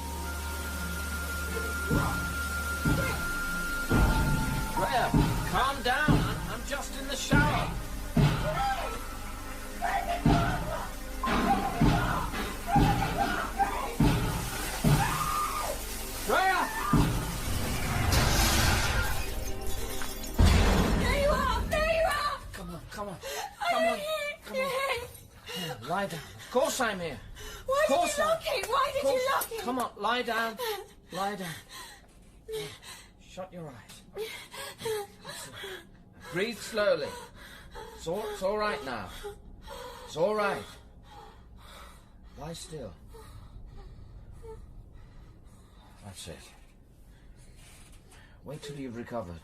Rhea, calm down. I'm just in the shower. Rhea! There you are! There you are! Come on. Lie down. Of course I'm here. Why did you lock it? Why did you lock it? Come on, lie down. Lie down. Shut your eyes. Breathe slowly. It's all right now. It's all right. Lie still. That's it. Wait till you've recovered.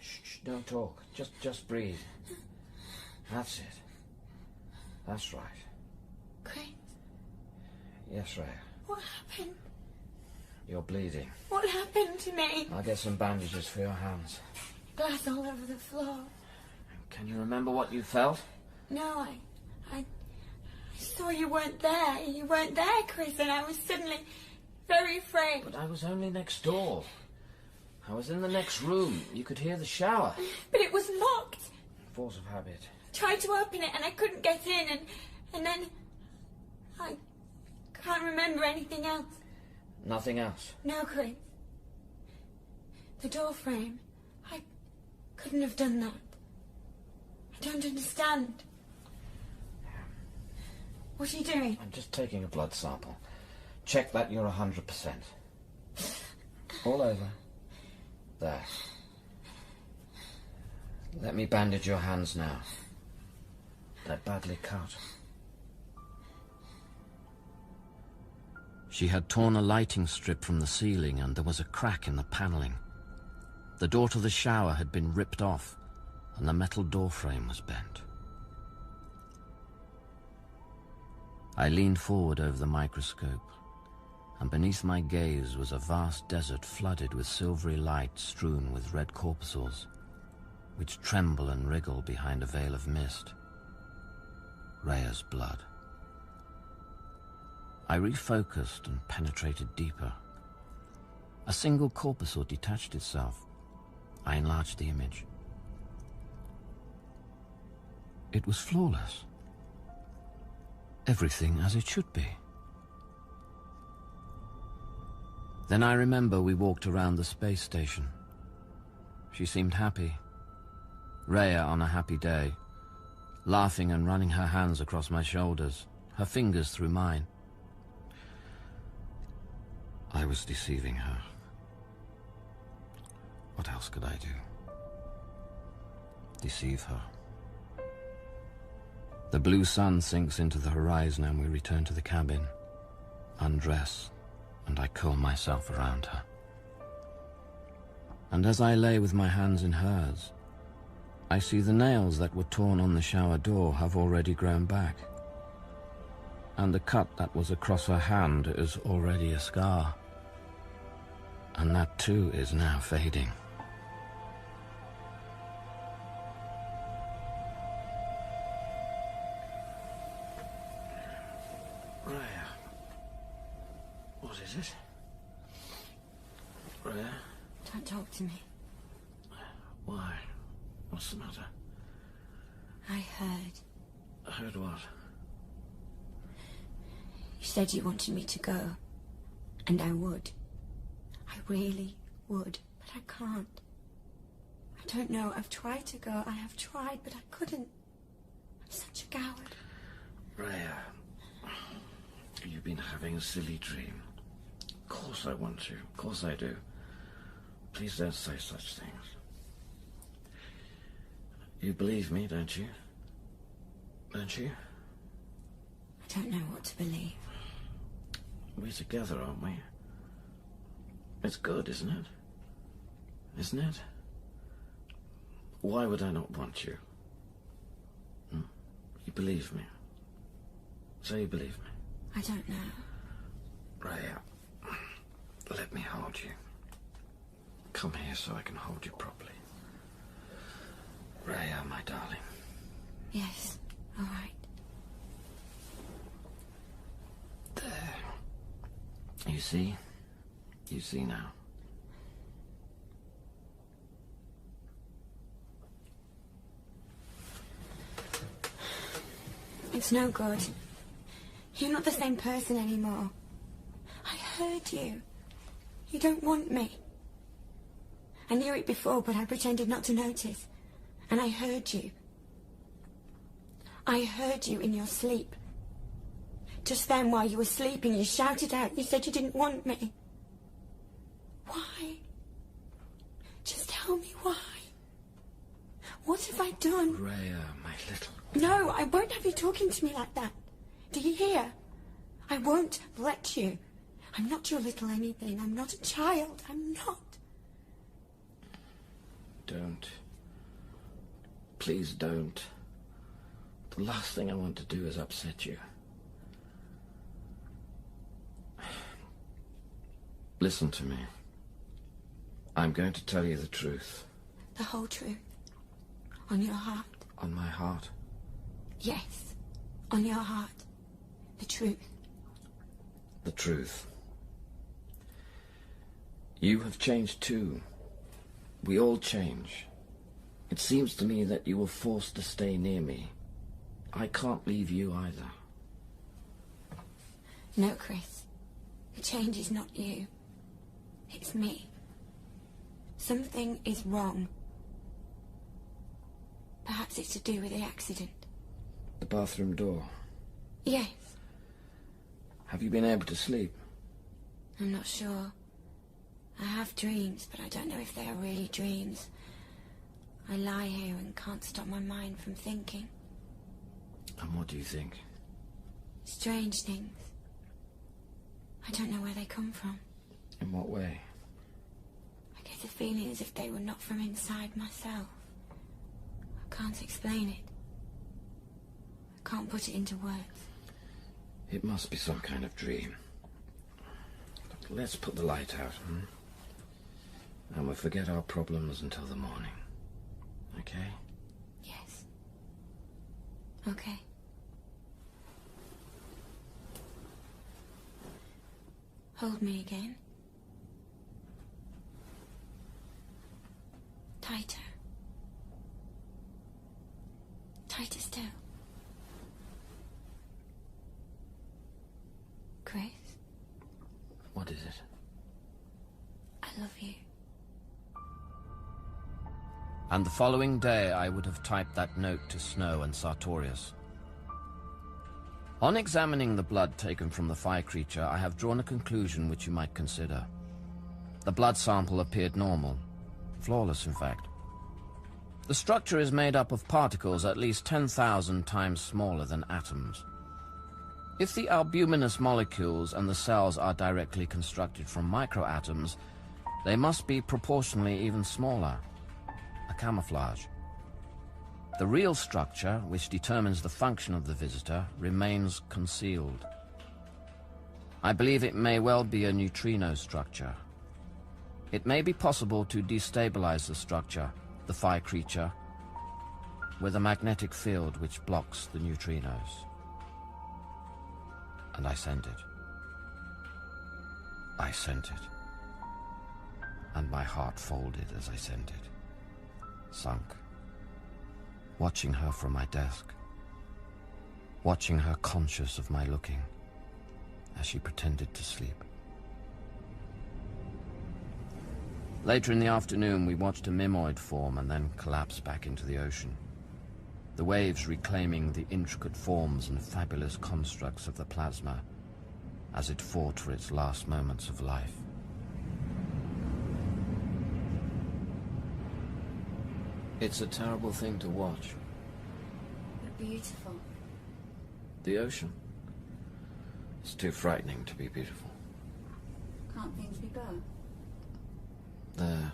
Shh, don't talk. Just breathe. That's it. That's right. Chris, Yes, Rhea. what happened? You're bleeding. What happened to me? I'll get some bandages for your hands. Glass all over the floor. Can you remember what you felt? No, I saw you weren't there. You weren't there, Chris, and I was suddenly very afraid. But I was only next door. I was in the next room. You could hear the shower. But it was locked. Force of habit. Tried to open it and I couldn't get in, and then I can't remember anything else. Nothing else? No, Chris. The door frame. I couldn't have done that. I don't understand. What are you doing? I'm just taking a blood sample. Check that you're 100%. All over. There. Let me bandage your hands now. They're badly cut. She had torn a lighting strip from the ceiling and there was a crack in the paneling. The door to the shower had been ripped off and the metal door frame was bent. I leaned forward over the microscope, and beneath my gaze was a vast desert flooded with silvery light strewn with red corpuscles, which tremble and wriggle behind a veil of mist. Rhea's blood. I refocused and penetrated deeper. A single corpuscle detached itself. I enlarged the image. It was flawless. Everything as it should be. Then I remember we walked around the space station. She seemed happy. Rhea on a happy day, laughing and running her hands across my shoulders, her fingers through mine. I was deceiving her. What else could I do? Deceive her. The blue sun sinks into the horizon and we return to the cabin, undress, and I curl myself around her. And as I lay with my hands in hers, I see the nails that were torn on the shower door have already grown back. And the cut that was across her hand is already a scar. And that too is now fading. Rhea. What is it? Rhea? Don't talk to me. Why? What's the matter? I heard. Heard what? You said you wanted me to go. And I would. I really would. But I can't. I don't know. I've tried to go. I have tried, but I couldn't. I'm such a coward. Rhea, you've been having a silly dream. Of course I want you. Of course I do. Please don't say such things. You believe me, don't you? Don't you? I don't know what to believe. We're together, aren't we? It's good, isn't it? Isn't it? Why would I not want you? You believe me. Say you believe me. I don't know. Rhea, let me hold you. Come here so I can hold you properly. Rhea, my darling. Yes, all right. There. You see? You see now. It's no good. You're not the same person anymore. I heard you. You don't want me. I knew it before, but I pretended not to notice. And I heard you. I heard you in your sleep. Just then, while you were sleeping, you shouted out. You said you didn't want me. Why? Just tell me why. What have I done? Rhea, my little... No, I won't have you talking to me like that. Do you hear? I won't let you. I'm not your little anything. I'm not a child. I'm not. Don't. Please don't. The last thing I want to do is upset you. Listen to me. I'm going to tell you the truth. The whole truth? On your heart? On my heart? Yes. On your heart. The truth. The truth. You have changed too. We all change. It seems to me that you were forced to stay near me. I can't leave you either. No, Chris. The change is not you. It's me. Something is wrong. Perhaps it's to do with the accident. The bathroom door? Yes. Have you been able to sleep? I'm not sure. I have dreams, but I don't know if they are really dreams. I lie here and can't stop my mind from thinking. And what do you think? Strange things. I don't know where they come from. In what way? I get the feeling as if they were not from inside myself. I can't explain it. I can't put it into words. It must be some kind of dream. Look, let's put the light out, and we'll forget our problems until the morning. Okay? Yes. Okay. Hold me again. Tighter. Tighter still. Chris? What is it? I love you. And the following day I would have typed that note to Snow and Sartorius. On examining the blood taken from the fire creature, I have drawn a conclusion which you might consider. The blood sample appeared normal. Flawless, in fact. The structure is made up of particles at least 10,000 times smaller than atoms. If the albuminous molecules and the cells are directly constructed from microatoms, they must be proportionally even smaller. A camouflage. The real structure, which determines the function of the visitor, remains concealed. I believe it may well be a neutrino structure. It may be possible to destabilize the structure, the fire creature, with a magnetic field which blocks the neutrinos. And I sent it. I sent it. And my heart folded as I sent it. Sunk. Watching her from my desk. Watching her conscious of my looking, as she pretended to sleep. Later in the afternoon, we watched a mimoid form and then collapse back into the ocean. The waves reclaiming the intricate forms and fabulous constructs of the plasma as it fought for its last moments of life. It's a terrible thing to watch. But beautiful. The ocean. It's too frightening to be beautiful. Can't things be both? There.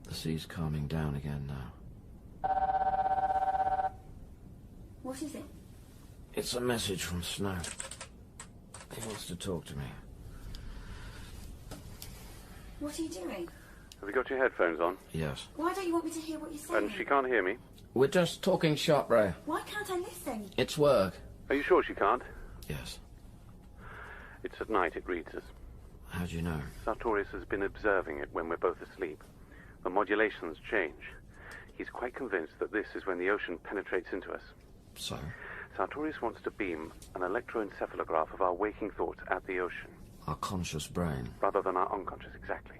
The sea's calming down again now. What is it? It's a message from Snow. He wants to talk to me. What are you doing? Have you got your headphones on? Yes. Why don't you want me to hear what you're saying? And she can't hear me? We're just talking shop, Ray. Why can't I listen? It's work. Are you sure she can't? Yes. It's at night it reads us. How do you know? Sartorius has been observing it when we're both asleep. The modulations change. He's quite convinced that this is when the ocean penetrates into us. So? Sartorius wants to beam an electroencephalograph of our waking thoughts at the ocean. Our conscious brain. Rather than our unconscious, exactly.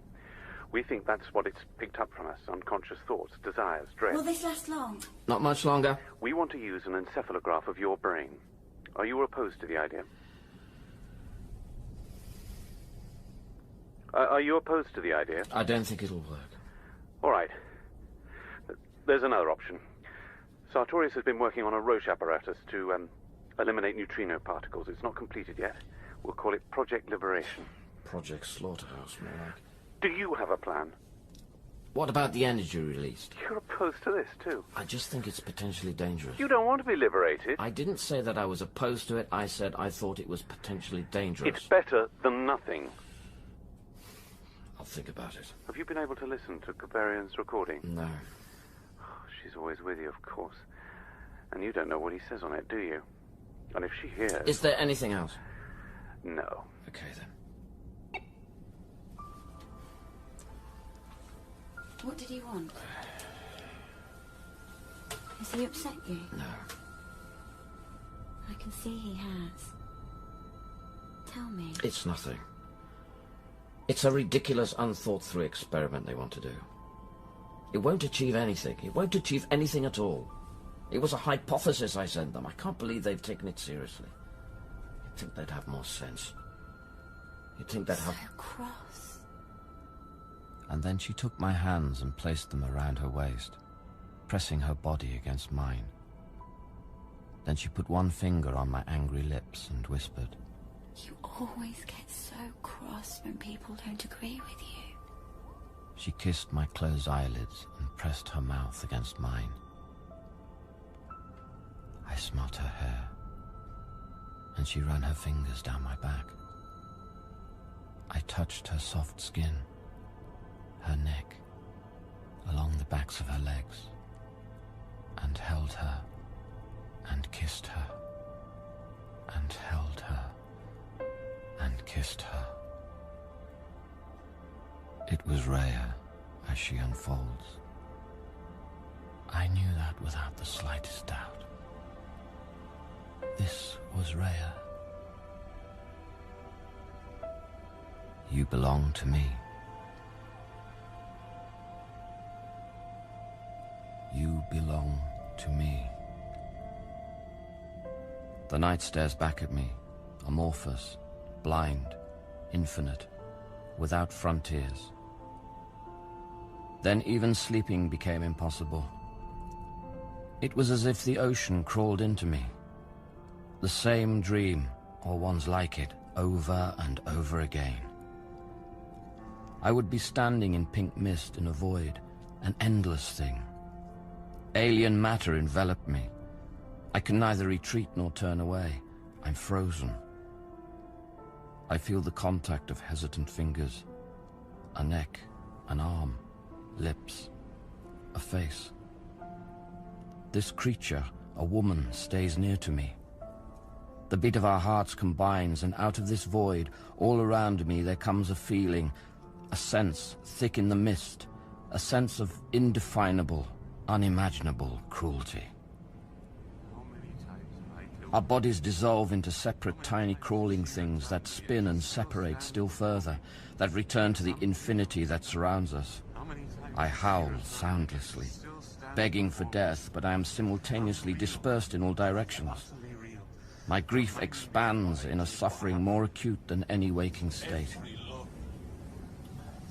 We think that's what it's picked up from us, unconscious thoughts, desires, dread. Will this last long? Not much longer. We want to use an encephalograph of your brain. Are you opposed to the idea? Are you opposed to the idea? I don't think it'll work. All right. There's another option. Sartorius has been working on a Roche apparatus to eliminate neutrino particles. It's not completed yet. We'll call it Project Liberation. Project Slaughterhouse, more like. Do you have a plan? What about the energy released? You're opposed to this, too. I just think it's potentially dangerous. You don't want to be liberated. I didn't say that I was opposed to it. I said I thought it was potentially dangerous. It's better than nothing. I'll think about it. Have you been able to listen to Kabarian's recording? No. She's always with you, of course. And you don't know what he says on it, do you? And if she hears... Is there anything else? No. Okay, then. What did he want? Has he upset you? No. I can see he has. Tell me. It's nothing. It's a ridiculous, unthought-through experiment they want to do. It won't achieve anything. It won't achieve anything at all. It was a hypothesis I sent them. I can't believe they've taken it seriously. You'd think they'd have more sense. You'd think they'd have... So cross. and then she took my hands and placed them around her waist, pressing her body against mine. Then she put one finger on my angry lips and whispered, "You always get so cross when people don't agree with you." She kissed my closed eyelids and pressed her mouth against mine. I smelt her hair, and she ran her fingers down my back. I touched her soft skin, her neck, along the backs of her legs, and held her, and kissed her, and held her, and kissed her. It was Rhea as she unfolds. I knew that without the slightest doubt. This was Rhea. You belong to me. You belong to me. The night stares back at me, amorphous, blind, infinite, without frontiers. Then even sleeping became impossible. It was as if the ocean crawled into me. The same dream, or ones like it, over and over again. I would be standing in pink mist in a void, an endless thing. Alien matter enveloped me. I can neither retreat nor turn away. I'm frozen. I feel the contact of hesitant fingers, a neck, an arm, lips, a face. This creature, a woman, stays near to me. The beat of our hearts combines, and out of this void, all around me, there comes a feeling, a sense thick in the mist, a sense of indefinable, unimaginable cruelty. Our bodies dissolve into separate tiny crawling things that spin and separate still further, that return to the infinity that surrounds us. I howl soundlessly, begging for death, but I am simultaneously dispersed in all directions. My grief expands in a suffering more acute than any waking state.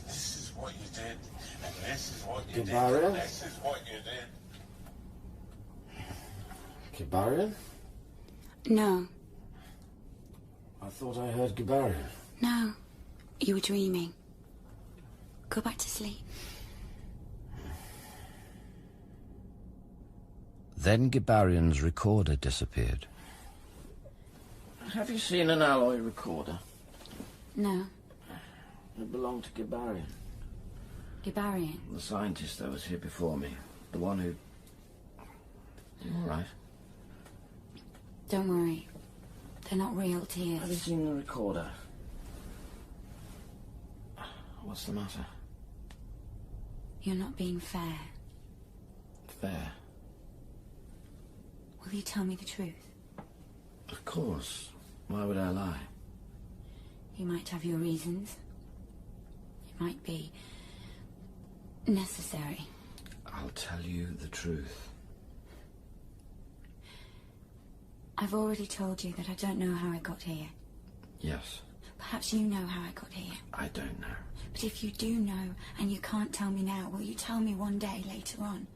This is what you did, and this is what you Kibarian? did, and this is what you did. Kibarian? No. I thought I heard Kibarian. No. You were dreaming. Go back to sleep. Then Gibarian's recorder disappeared. Have you seen an alloy recorder? No. It belonged to Kibarian. Gibarian? The scientist that was here before me. The one who... You all right? Don't worry. They're not real tears. Have you seen the recorder? What's the matter? You're not being fair. Fair? Will you tell me the truth? Of course. Why would I lie? You might have your reasons. It might be necessary. I'll tell you the truth. I've already told you that I don't know how I got here. Yes. Perhaps you know how I got here. I don't know. But if you do know, and you can't tell me now, will you tell me one day later on?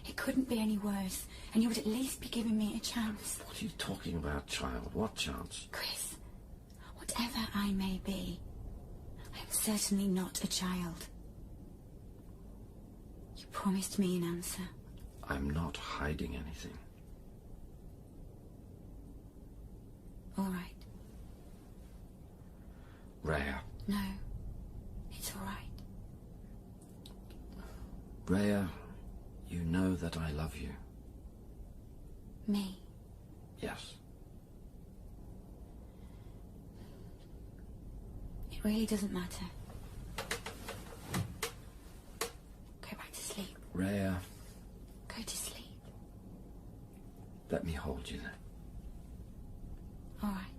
It couldn't be any worse, and you would at least be giving me a chance. What are you talking about, child? What chance? Chris, whatever I may be, I'm certainly not a child. You promised me an answer. I'm not hiding anything. All right. Rhea. No, it's all right. Rhea, you know that I love you. Me? Yes. It really doesn't matter. Go back to sleep. Rhea. Go to sleep. Let me hold you then. All right.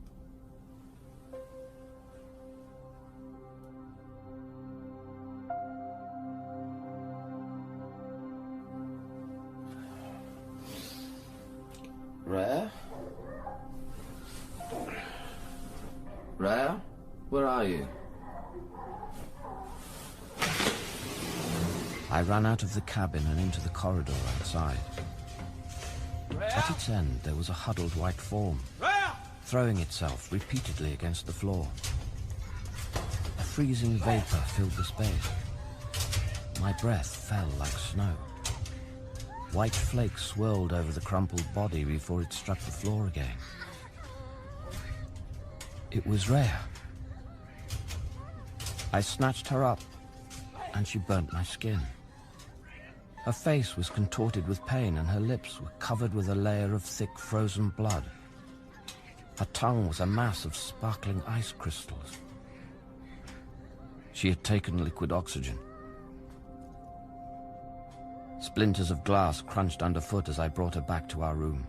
Rhea? Rhea? Where are you? I ran out of the cabin and into the corridor outside. At its end, there was a huddled white form, throwing itself repeatedly against the floor. A freezing vapor filled the space. My breath fell like snow. White flakes swirled over the crumpled body before it struck the floor again. It was Rhea. I snatched her up, and she burnt my skin. Her face was contorted with pain, and her lips were covered with a layer of thick frozen blood. Her tongue was a mass of sparkling ice crystals. She had taken liquid oxygen. Splinters of glass crunched underfoot as I brought her back to our room.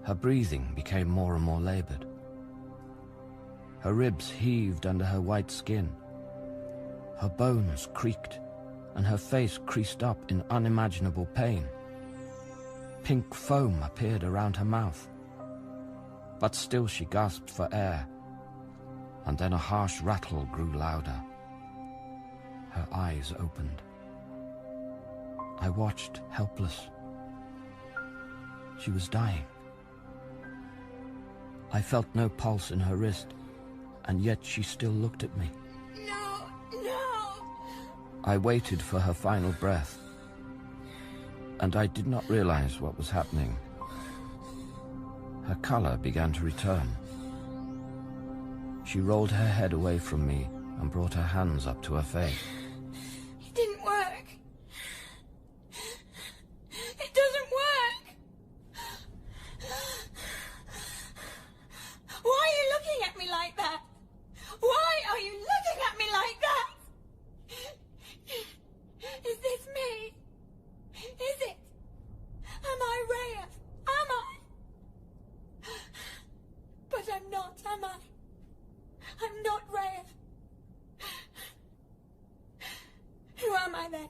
Her breathing became more and more labored. Her ribs heaved under her white skin. Her bones creaked, and her face creased up in unimaginable pain. Pink foam appeared around her mouth. But still she gasped for air, and then a harsh rattle grew louder. Her eyes opened. I watched, helpless. She was dying. I felt no pulse in her wrist, and yet she still looked at me. No, no! I waited for her final breath, and I did not realize what was happening. Her color began to return. She rolled her head away from me and brought her hands up to her face. It didn't work. It doesn't work. Why are you looking at me like that? Why are you looking at me like that? Is this me? Is it? Am I Rhea? Am I? But I'm not, am I? I'm not Rhea. Who am I then?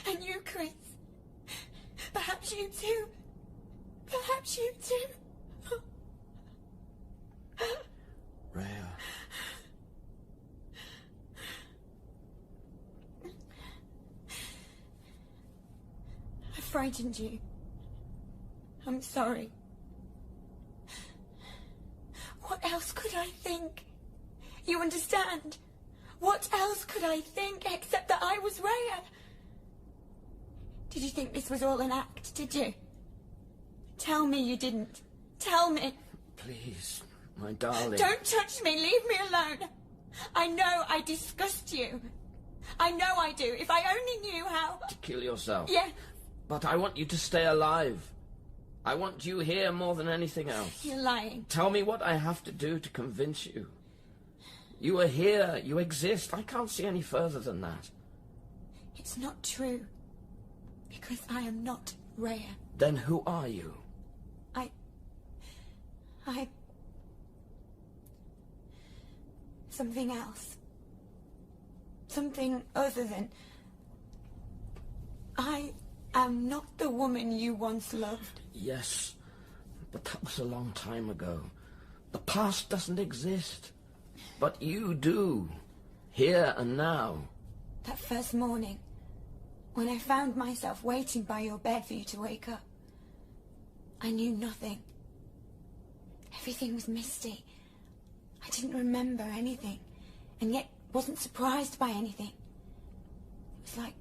And you, Chris? Perhaps you too? Perhaps you too? Rhea. I frightened you. I'm sorry. What else could I think? You understand? What else could I think except that I was Rhea? Did you think this was all an act, did you? Tell me you didn't. Tell me. Please, my darling. Don't touch me. Leave me alone. I know I disgust you. I know I do. If I only knew how... To kill yourself? Yeah. But I want you to stay alive. I want you here more than anything else. You're lying. Tell me what I have to do to convince you. You are here. You exist. I can't see any further than that. It's not true. Because I am not Rhea. Then who are you? Something else. Something other than... I am not the woman you once loved. Yes, but that was a long time ago. The past doesn't exist. But you do. Here and now. That first morning, when I found myself waiting by your bed for you to wake up, I knew nothing. Everything was misty. I didn't remember anything, and yet wasn't surprised by anything. It was like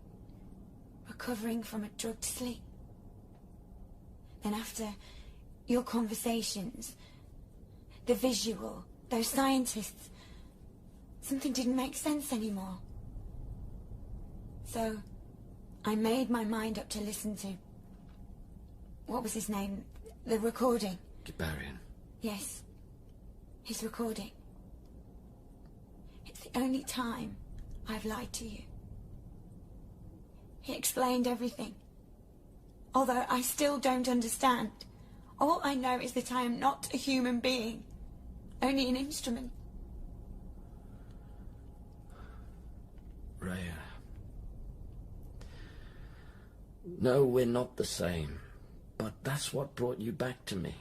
recovering from a drugged sleep. Then after your conversations, the visual, those scientists, something didn't make sense anymore. So I made my mind up to listen to... What was his name? The recording. Gibarian. Yes. His recording. It's the only time I've lied to you. He explained everything. Although I still don't understand. All I know is that I am not a human being. Only an instrument. Rhea. No, we're not the same. But that's what brought you back to me.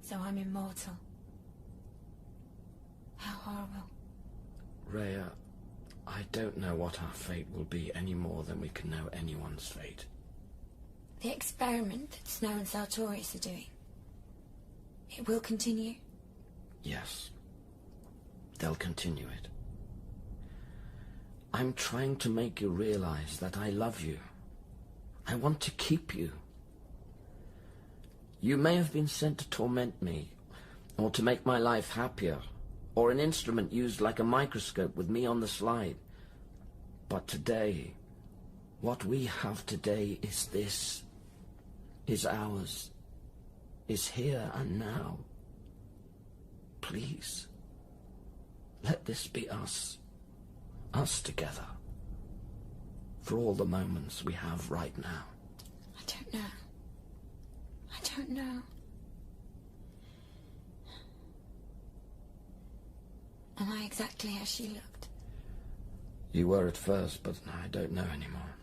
So I'm immortal. How horrible. Rhea, I I don't know what our fate will be any more than we can know anyone's fate. The experiment that Snow and Sartorius are doing, it will continue? Yes. They'll continue it. I'm trying to make you realize that I love you. I want to keep you. You may have been sent to torment me, or to make my life happier, or an instrument used like a microscope with me on the slide. But today, what we have today is this, is ours, is here and now. Please, let this be us together, for all the moments we have right now. I don't know. I don't know. Am I exactly as she looked? You were at first, but I don't know anymore.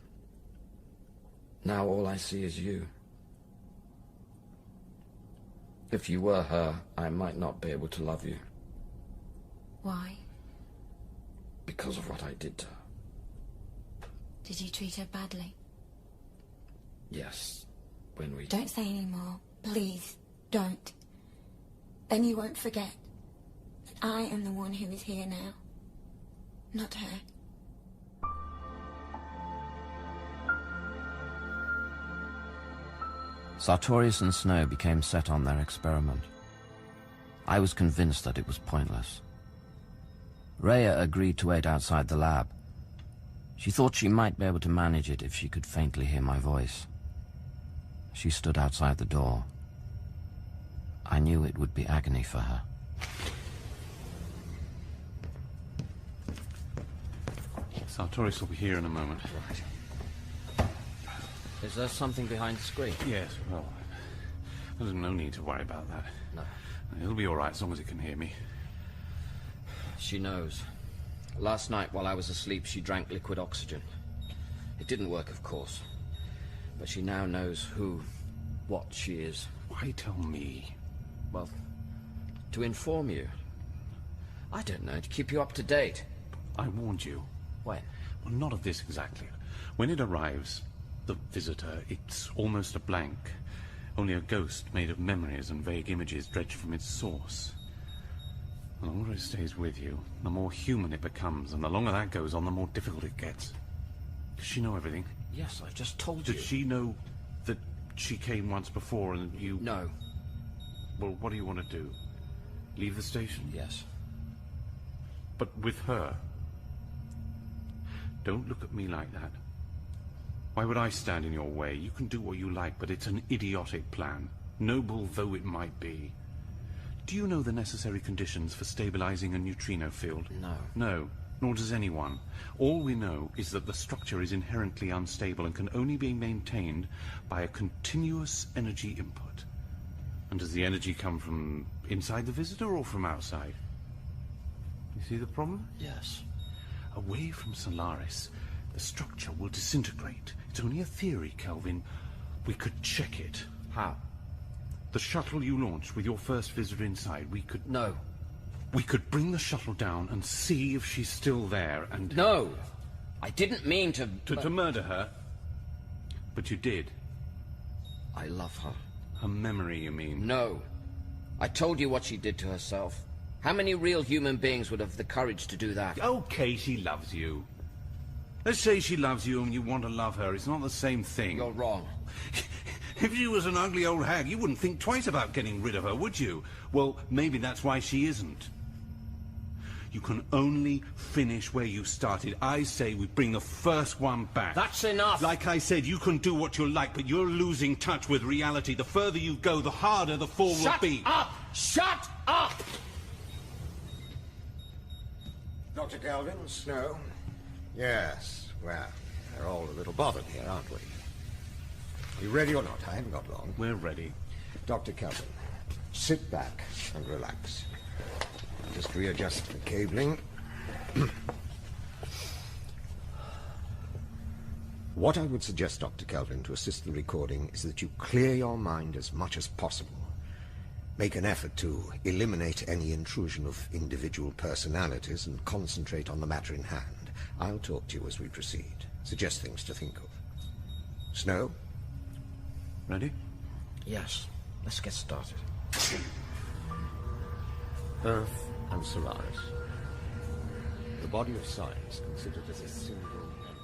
Now all I see is you. If you were her, I might not be able to love you. Why? Because of what I did to her. Did you treat her badly? Yes, when we... Don't say any more. Please, don't. Then you won't forget that I am the one who is here now, not her. Sartorius and Snow became set on their experiment. I was convinced that it was pointless. Rhea agreed to wait outside the lab. She thought she might be able to manage it if she could faintly hear my voice. She stood outside the door. I knew it would be agony for her. Sartorius will be here in a moment. Right. Is there something behind the screen? Yes, well, there's no need to worry about that. No. He'll be all right as long as he can hear me. She knows. Last night, while I was asleep, she drank liquid oxygen. It didn't work, of course. But she now knows what she is. Why tell me? Well, to inform you. I don't know, to keep you up to date. I warned you. When? Well, not of this exactly. When it arrives, the visitor, it's almost a blank. Only a ghost made of memories and vague images dredged from its source. The longer it stays with you, the more human it becomes, and the longer that goes on, the more difficult it gets. Does she know everything? Yes, I've just told you. Did she know that she came once before and you... No. Well, what do you want to do? Leave the station? Yes. But with her? Don't look at me like that. Why would I stand in your way? You can do what you like, but it's an idiotic plan, noble though it might be. Do you know the necessary conditions for stabilizing a neutrino field? No. No, nor does anyone. All we know is that the structure is inherently unstable and can only be maintained by a continuous energy input. And does the energy come from inside the visitor or from outside? You see the problem? Yes. Away from Solaris, the structure will disintegrate. It's only a theory, Kelvin. We could check it. How? The shuttle you launched with your first visitor inside, we could... No. We could bring the shuttle down and see if she's still there and... No! I didn't mean to... To murder her. But you did. I love her. Her memory, you mean? No. I told you what she did to herself. How many real human beings would have the courage to do that? Okay, she loves you. Let's say she loves you and you want to love her. It's not the same thing. You're wrong. If she was an ugly old hag, you wouldn't think twice about getting rid of her, would you? Well, maybe that's why she isn't. You can only finish where you started. I say we bring the first one back. That's enough! Like I said, you can do what you like, but you're losing touch with reality. The further you go, the harder the fall will be. Shut up! Shut up! Dr. Kelvin, Snow? Yes, well, we're all a little bothered here, aren't we? You ready or not? I haven't got long. We're ready. Dr. Kelvin, sit back and relax. I'll just readjust the cabling. What I would suggest, Dr. Kelvin, to assist the recording is that you clear your mind as much as possible. Make an effort to eliminate any intrusion of individual personalities and concentrate on the matter in hand. I'll talk to you as we proceed. Suggest things to think of. Snow? Ready? Yes. Let's get started. Earth and Solaris. The body of science considered as a single entity.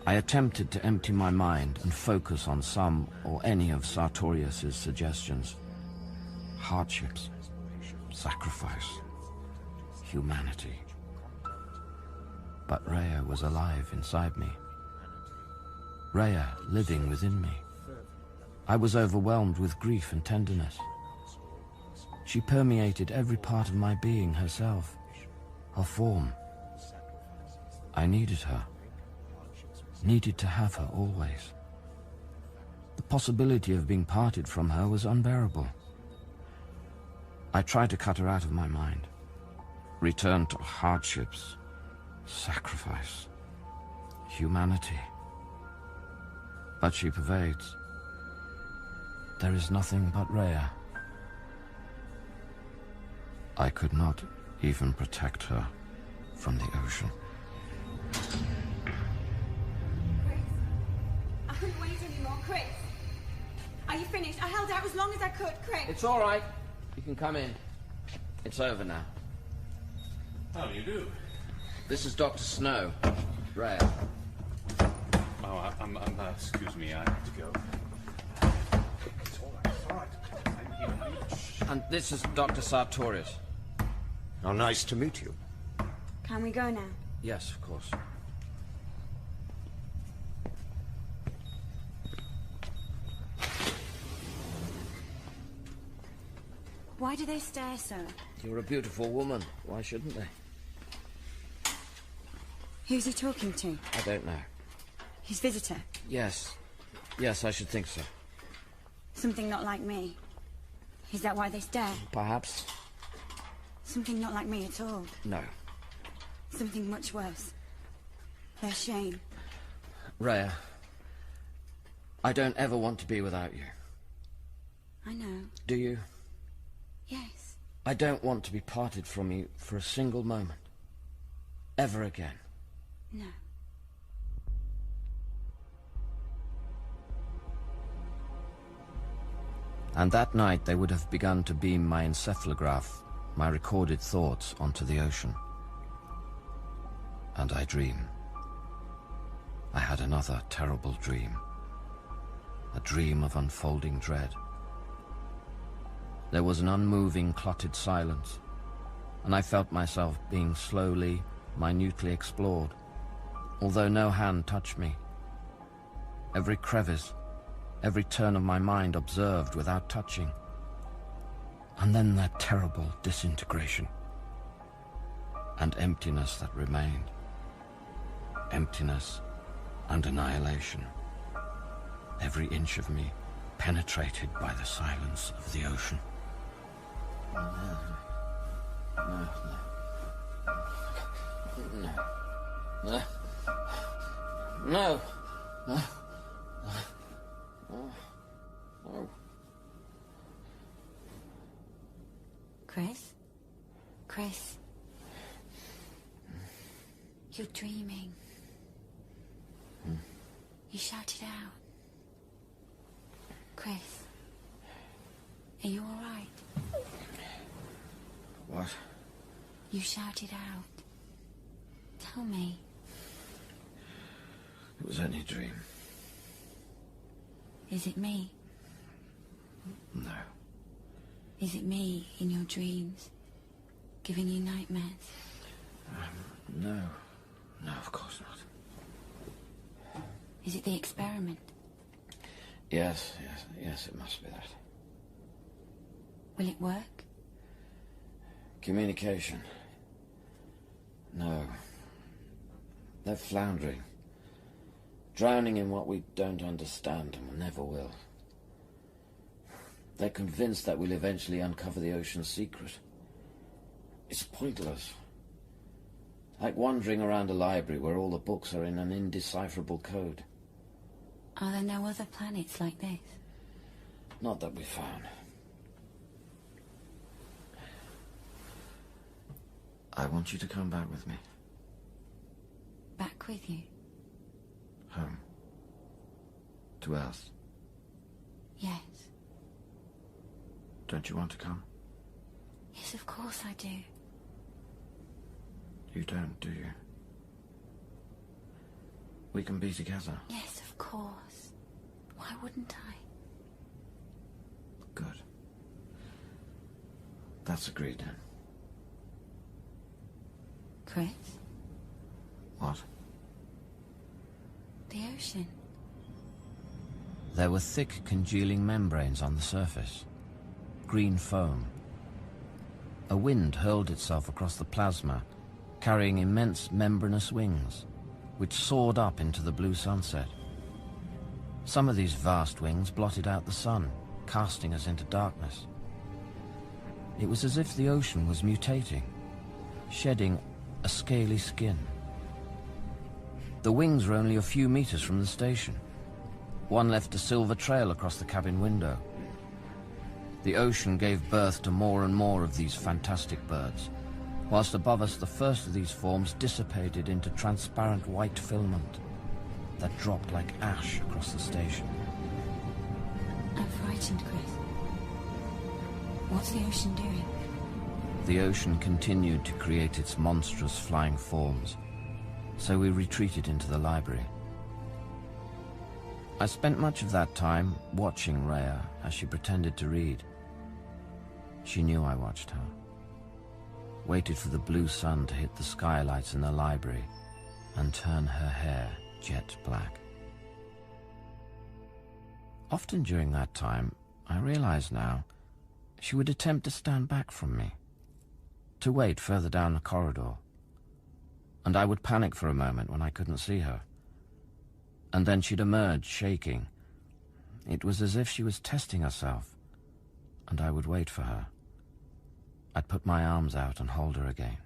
I attempted to empty my mind and focus on some or any of Sartorius's suggestions. Hardships, sacrifice, humanity. But Rhea was alive inside me. Rhea living within me. I was overwhelmed with grief and tenderness. She permeated every part of my being herself, her form. I needed her, needed to have her always. The possibility of being parted from her was unbearable. I tried to cut her out of my mind, return to hardships, sacrifice, humanity. But she pervades. There is nothing but Rhea. I could not even protect her from the ocean. I couldn't wait anymore, Chris. Are you finished? I held out as long as I could, Chris. It's all right. You can come in. It's over now. How do you do? This is Dr. Snow. Rhea. Oh, excuse me, I have to go. It's all right. And this is Dr. Sartorius. Oh, nice to meet you. Can we go now? Yes, of course. Why do they stare so? You're a beautiful woman. Why shouldn't they? Who's he talking to? I don't know. His visitor? Yes. Yes, I should think so. Something not like me. Is that why they stare? Perhaps. Something not like me at all. No. Something much worse. Their shame. Rhea, I don't ever want to be without you. I know. Do you? Yes. I don't want to be parted from you for a single moment. Ever again. No. And that night they would have begun to beam my encephalograph, my recorded thoughts, onto the ocean. And I dreamed. I had another terrible dream. A dream of unfolding dread. There was an unmoving, clotted silence, and I felt myself being slowly, minutely explored, although no hand touched me. Every crevice, every turn of my mind observed without touching. And then that terrible disintegration. And emptiness that remained. Emptiness and annihilation. Every inch of me penetrated by the silence of the ocean. No. Chris? Chris? You're dreaming. You shouted out. Chris? Are you all right? What? You shouted out. Tell me. It was only a dream. Is it me? No. Is it me in your dreams? Giving you nightmares? No. No, of course not. Is it the experiment? Yes, it must be that. Will it work? Communication. No. They're floundering. Drowning in what we don't understand and never will. They're convinced that we'll eventually uncover the ocean's secret. It's pointless. Like wandering around a library where all the books are in an indecipherable code. Are there no other planets like this? Not that we found. I want you to come back with me. back with you? Home. To Earth. Yes. Don't you want to come? Yes, of course I do. You don't, do you? We can be together. Yes, of course. Why wouldn't I? Good. That's agreed then. Chris? What? The ocean. There were thick congealing membranes on the surface. Green foam. A wind hurled itself across the plasma, carrying immense membranous wings, which soared up into the blue sunset. Some of these vast wings blotted out the sun, casting us into darkness. It was as if the ocean was mutating, shedding a scaly skin. The wings were only a few meters from the station. One left a silver trail across the cabin window. The ocean gave birth to more and more of these fantastic birds, whilst above us the first of these forms dissipated into transparent white filament that dropped like ash across the station. I'm frightened, Chris. What's the ocean doing? The ocean continued to create its monstrous flying forms, so we retreated into the library. I spent much of that time watching Rhea as she pretended to read. She knew I watched her. Waited for the blue sun to hit the skylights in the library and turn her hair jet black. Often during that time, I realize now, she would attempt to stand back from me, to wait further down the corridor. And I would panic for a moment when I couldn't see her. And then she'd emerge, shaking. It was as if she was testing herself, and I would wait for her. I'd put my arms out and hold her again.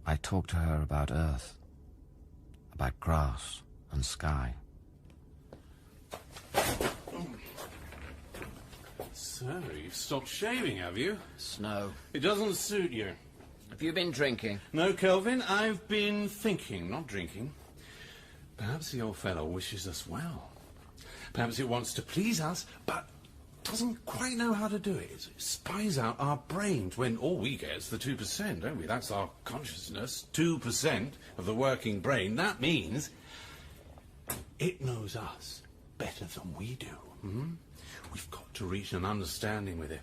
I'd talk to her about Earth, about grass and sky. So, you've stopped shaving, have you? Snow. It doesn't suit you. Have you been drinking? No, Kelvin, I've been thinking, not drinking. Perhaps the old fellow wishes us well. Perhaps it wants to please us, but doesn't quite know how to do it. It spies out our brains when all we get is the 2%, don't we? That's our consciousness. 2% of the working brain. That means it knows us better than we do. Hmm? We've got to reach an understanding with it.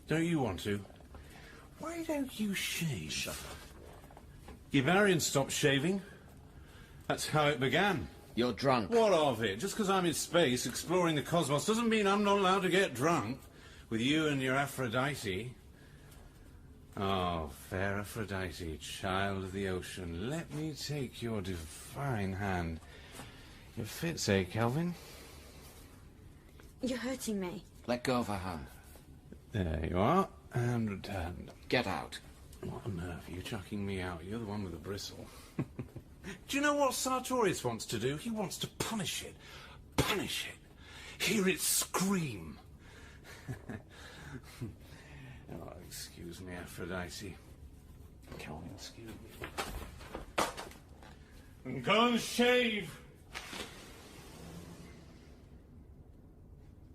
Don't you want to? Why don't you shave? Shut up. Gibarian stopped shaving. That's how it began. You're drunk. What of it? Just because I'm in space exploring the cosmos doesn't mean I'm not allowed to get drunk with you and your Aphrodite. Oh, fair Aphrodite, child of the ocean, let me take your divine hand. It fits, eh, Kelvin? You're hurting me. Let go of her hand. There you are, and returned. Get out. What on earth are you chucking me out? You're the one with the bristle. Do you know what Sartorius wants to do? He wants to punish it. Punish it. Hear it scream. Oh, excuse me, Aphrodite. Kelvin, excuse me. And go and shave.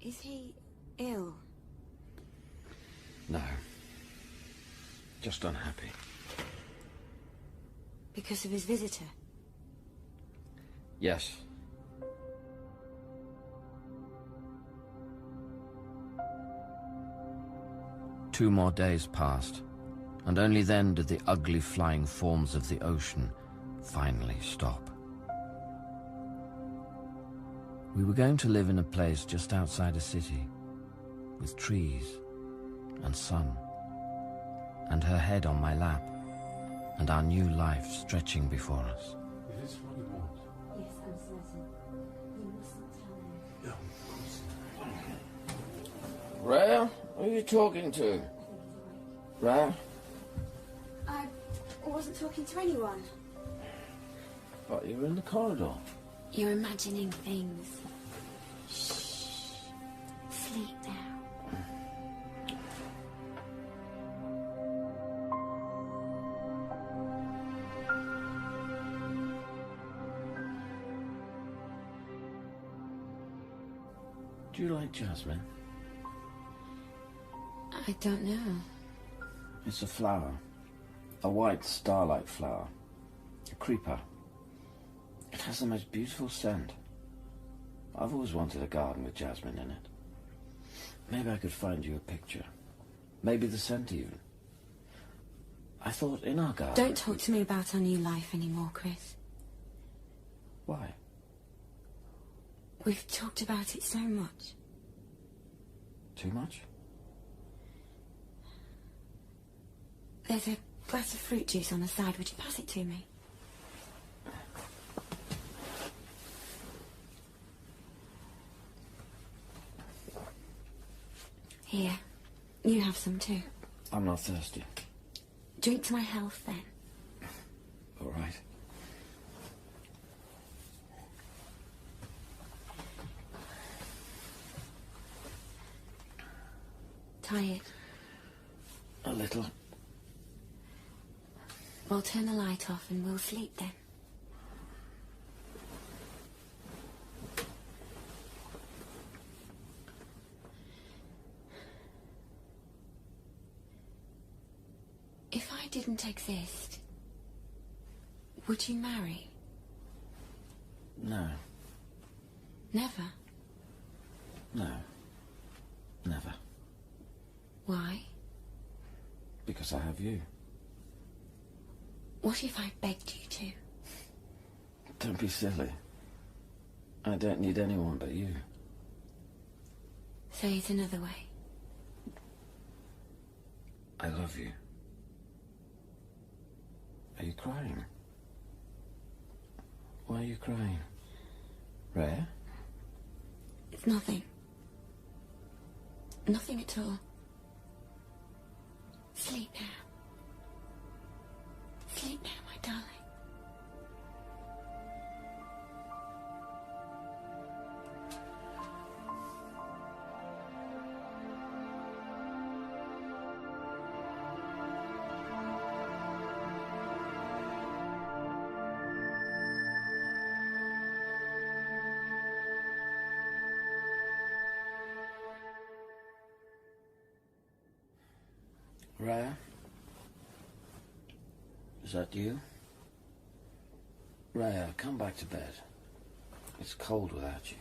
Is he ill? No. Just unhappy. Because of his visitor? Yes. Two more days passed, and only then did the ugly flying forms of the ocean finally stop. We were going to live in a place just outside a city, with trees and sun, and her head on my lap, and our new life stretching before us. Is this what you want? Yes, I'm certain. You mustn't tell him. No, Rhea, who are you talking to? Rhea? I wasn't talking to anyone. What, you were in the corridor? You're imagining things. Shh. Sleep now. Do you like jasmine? I don't know. It's a flower. A white starlight flower. A creeper. It has the most beautiful scent. I've always wanted a garden with jasmine in it. Maybe I could find you a picture. Maybe the scent even. I thought in our garden... Don't talk to me about our new life anymore, Chris. Why? We've talked about it so much. Too much? There's a glass of fruit juice on the side. Would you pass it to me? Here. You have some too. I'm not thirsty. Drink to my health, then. All right. Tired? A little. Well, turn the light off and we'll sleep then. If I didn't exist, would you marry? No. Never? No. Never. Why? Because I have you. What if I begged you to? Don't be silly. I don't need anyone but you. Say it another way. I love you. Are you crying? Why are you crying? Rhea? It's nothing. Nothing at all. Sleep now. Sleep now, my darling. Rhea? Is that you? Rhea, come back to bed. It's cold without you.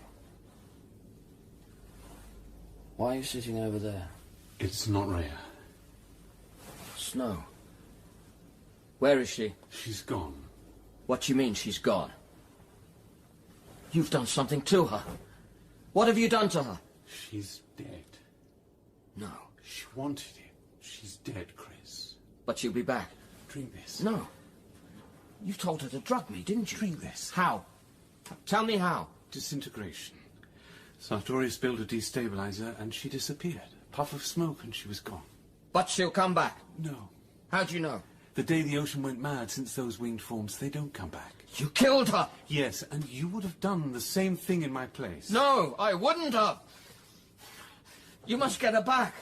Why are you sitting over there? It's not Rhea. Snow. Where is she? She's gone. What do you mean she's gone? You've done something to her. What have you done to her? She's dead. No. She wanted it. She's dead, Chris. But she'll be back. Drink this. No. You told her to drug me, didn't you? Drink this. How? Tell me how. Disintegration. Sartorius built a destabilizer and she disappeared. A puff of smoke and she was gone. But she'll come back. No. How do you know? The day the ocean went mad, since those winged forms, they don't come back. You killed her! Yes, and you would have done the same thing in my place. No, I wouldn't have. You must get her back.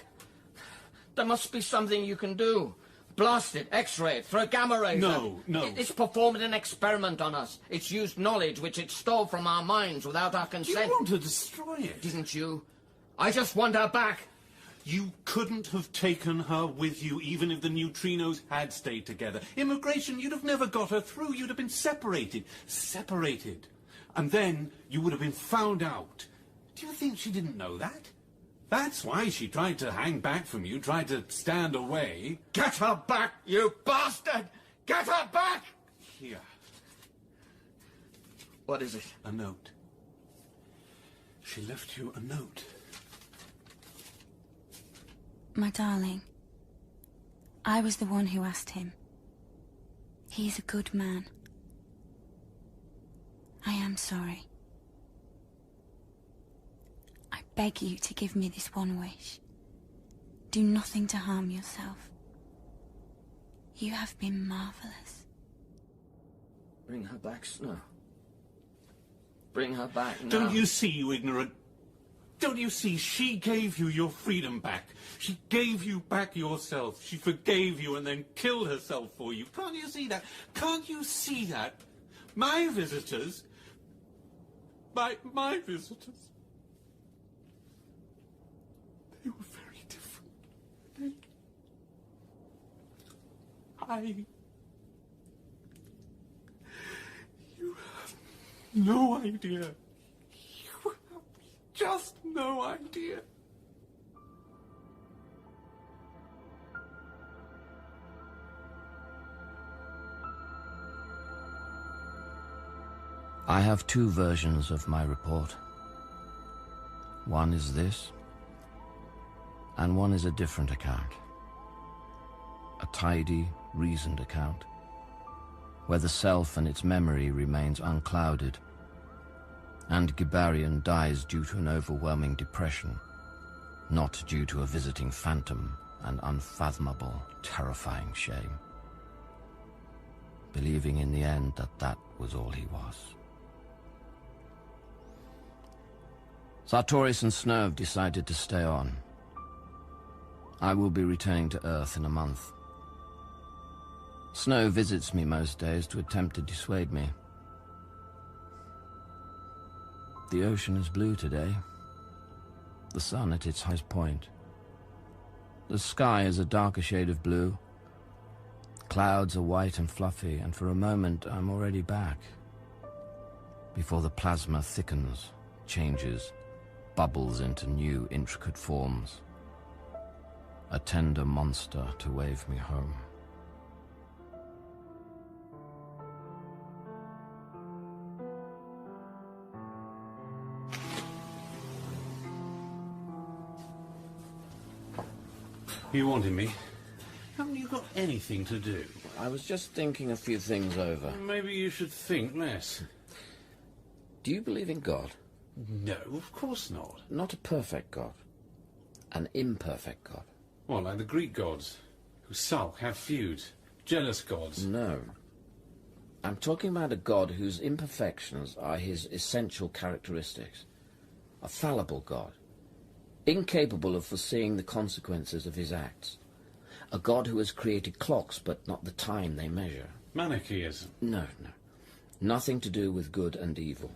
There must be something you can do. Blast it, X-ray it, throw gamma rays. No. It's performed an experiment on us. It's used knowledge which it stole from our minds without our consent. You want to destroy it. Didn't you? I just want her back. You couldn't have taken her with you even if the neutrinos had stayed together. Immigration, you'd have never got her through. You'd have been separated. Separated. And then you would have been found out. Do you think she didn't know that? That's why she tried to hang back from you, tried to stand away. Get her back, you bastard! Get her back! Here. What is it? A note. She left you a note. My darling, I was the one who asked him. He's a good man. I am sorry. I beg you to give me this one wish. Do nothing to harm yourself. You have been marvelous. Bring her back, Snow. Bring her back now. Don't you see, you ignorant? Don't you see? She gave you your freedom back. She gave you back yourself. She forgave you and then killed herself for you. Can't you see that? Can't you see that? My visitors... My visitors... Why? You have no idea. You have just no idea. I have two versions of my report. One is this, and one is a different account. A tidy, reasoned account, where the self and its memory remains unclouded, and Gibarian dies due to an overwhelming depression, not due to a visiting phantom and unfathomable, terrifying shame, believing in the end that that was all he was. Sartorius and Snow have decided to stay on. I will be returning to Earth in a month. Snow visits me most days to attempt to dissuade me. The ocean is blue today, the sun at its highest point. The sky is a darker shade of blue. Clouds are white and fluffy, and for a moment I'm already back. Before the plasma thickens, changes, bubbles into new, intricate forms. A tender monster to wave me home. You wanted me? Haven't you got anything to do? I was just thinking a few things over. Maybe you should think less. Do you believe in God? No, of course not. Not a perfect God. An imperfect God. What, like the Greek gods, who sulk, have feuds, jealous gods? No. I'm talking about a God whose imperfections are his essential characteristics. A fallible God, incapable of foreseeing the consequences of his acts. A God who has created clocks, but not the time they measure. Manichaeism? No. Nothing to do with good and evil.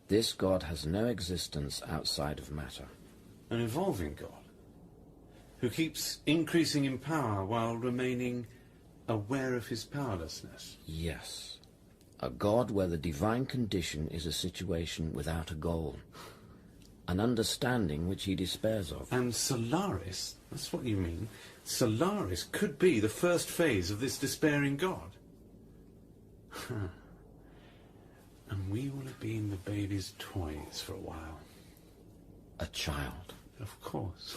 This God has no existence outside of matter. An evolving God, who keeps increasing in power while remaining aware of his powerlessness. Yes. A God where the divine condition is a situation without a goal. An understanding which he despairs of. And Solaris, that's what you mean, Solaris could be the first phase of this despairing God. And we will have been the baby's toys for a while. A child. Of course.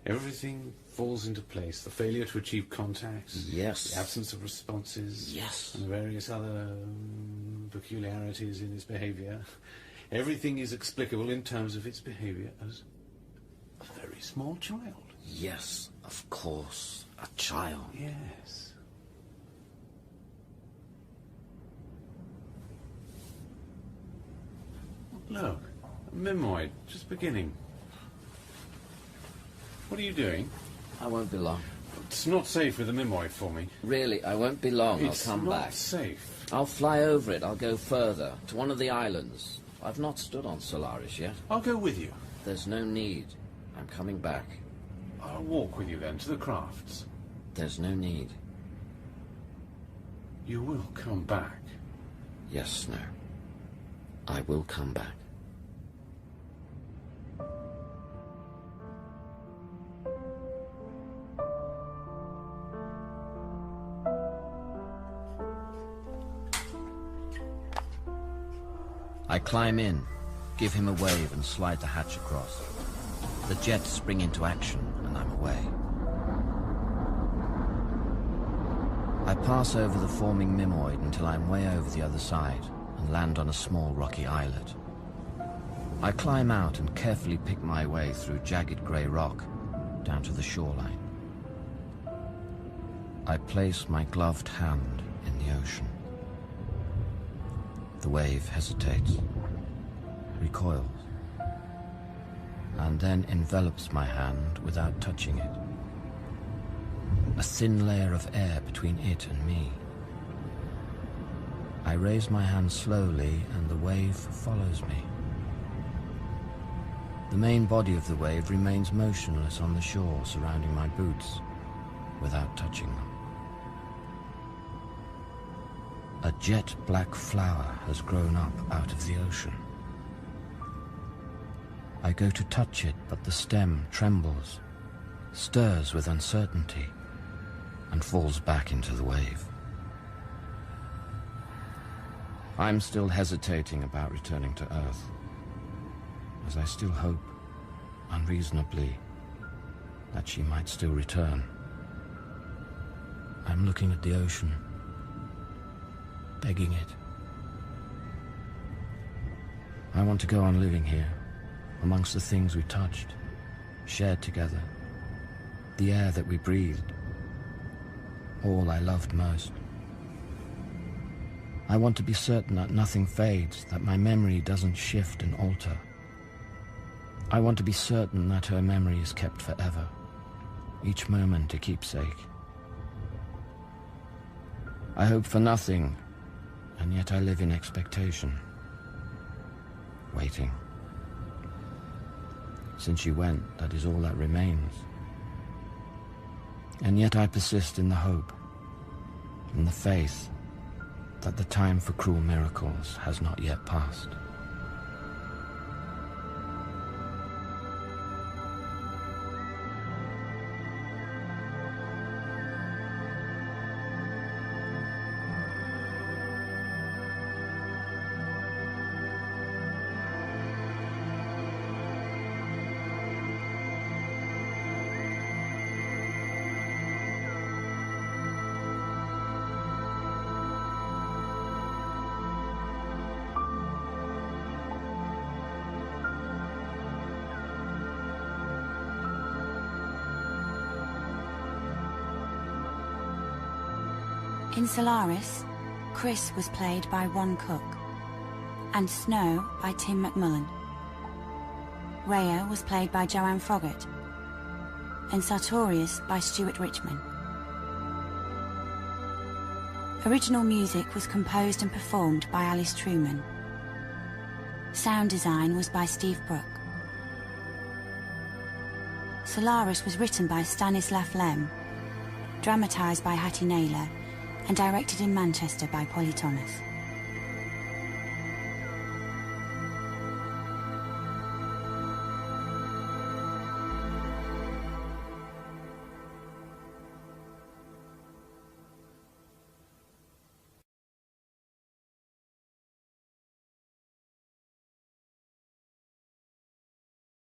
Everything falls into place. The failure to achieve contacts. Yes. The absence of responses. Yes. And various other peculiarities in its behavior. Everything is explicable in terms of its behavior as a very small child. Yes, of course. A child. Yes. Look, a mimoid, just beginning. What are you doing? I won't be long. It's not safe with a mimoid for me. Really, I won't be long. It's I'll come back. It's not safe. I'll fly over it. I'll go further, to one of the islands. I've not stood on Solaris yet. I'll go with you. There's no need. I'm coming back. I'll walk with you then, to the crafts. There's no need. You will come back. Yes, Snow. I will come back. I climb in, give him a wave and slide the hatch across. The jets spring into action and I'm away. I pass over the forming mimoid until I'm way over the other side and land on a small rocky islet. I climb out and carefully pick my way through jagged grey rock down to the shoreline. I place my gloved hand in the ocean. The wave hesitates, recoils, and then envelops my hand without touching it. A thin layer of air between it and me. I raise my hand slowly and the wave follows me. The main body of the wave remains motionless on the shore surrounding my boots, without touching them. A jet black flower has grown up out of the ocean. I go to touch it, but the stem trembles, stirs with uncertainty, and falls back into the wave. I'm still hesitating about returning to Earth, as I still hope, unreasonably, that she might still return. I'm looking at the ocean, begging it. I want to go on living here, amongst the things we touched, shared together, the air that we breathed, all I loved most. I want to be certain that nothing fades, that my memory doesn't shift and alter. I want to be certain that her memory is kept forever, each moment a keepsake. I hope for nothing, and yet I live in expectation, waiting. Since she went, that is all that remains. And yet I persist in the hope, in the faith, that the time for cruel miracles has not yet passed. In Solaris, Chris was played by Ron Cook, and Snow by Tim McMullen. Rhea was played by Joanne Froggatt, and Sartorius by Stuart Richman. Original music was composed and performed by Alice Truman. Sound design was by Steve Brook. Solaris was written by Stanislaw Lem, dramatised by Hattie Naylor, and directed in Manchester by Polly Thomas.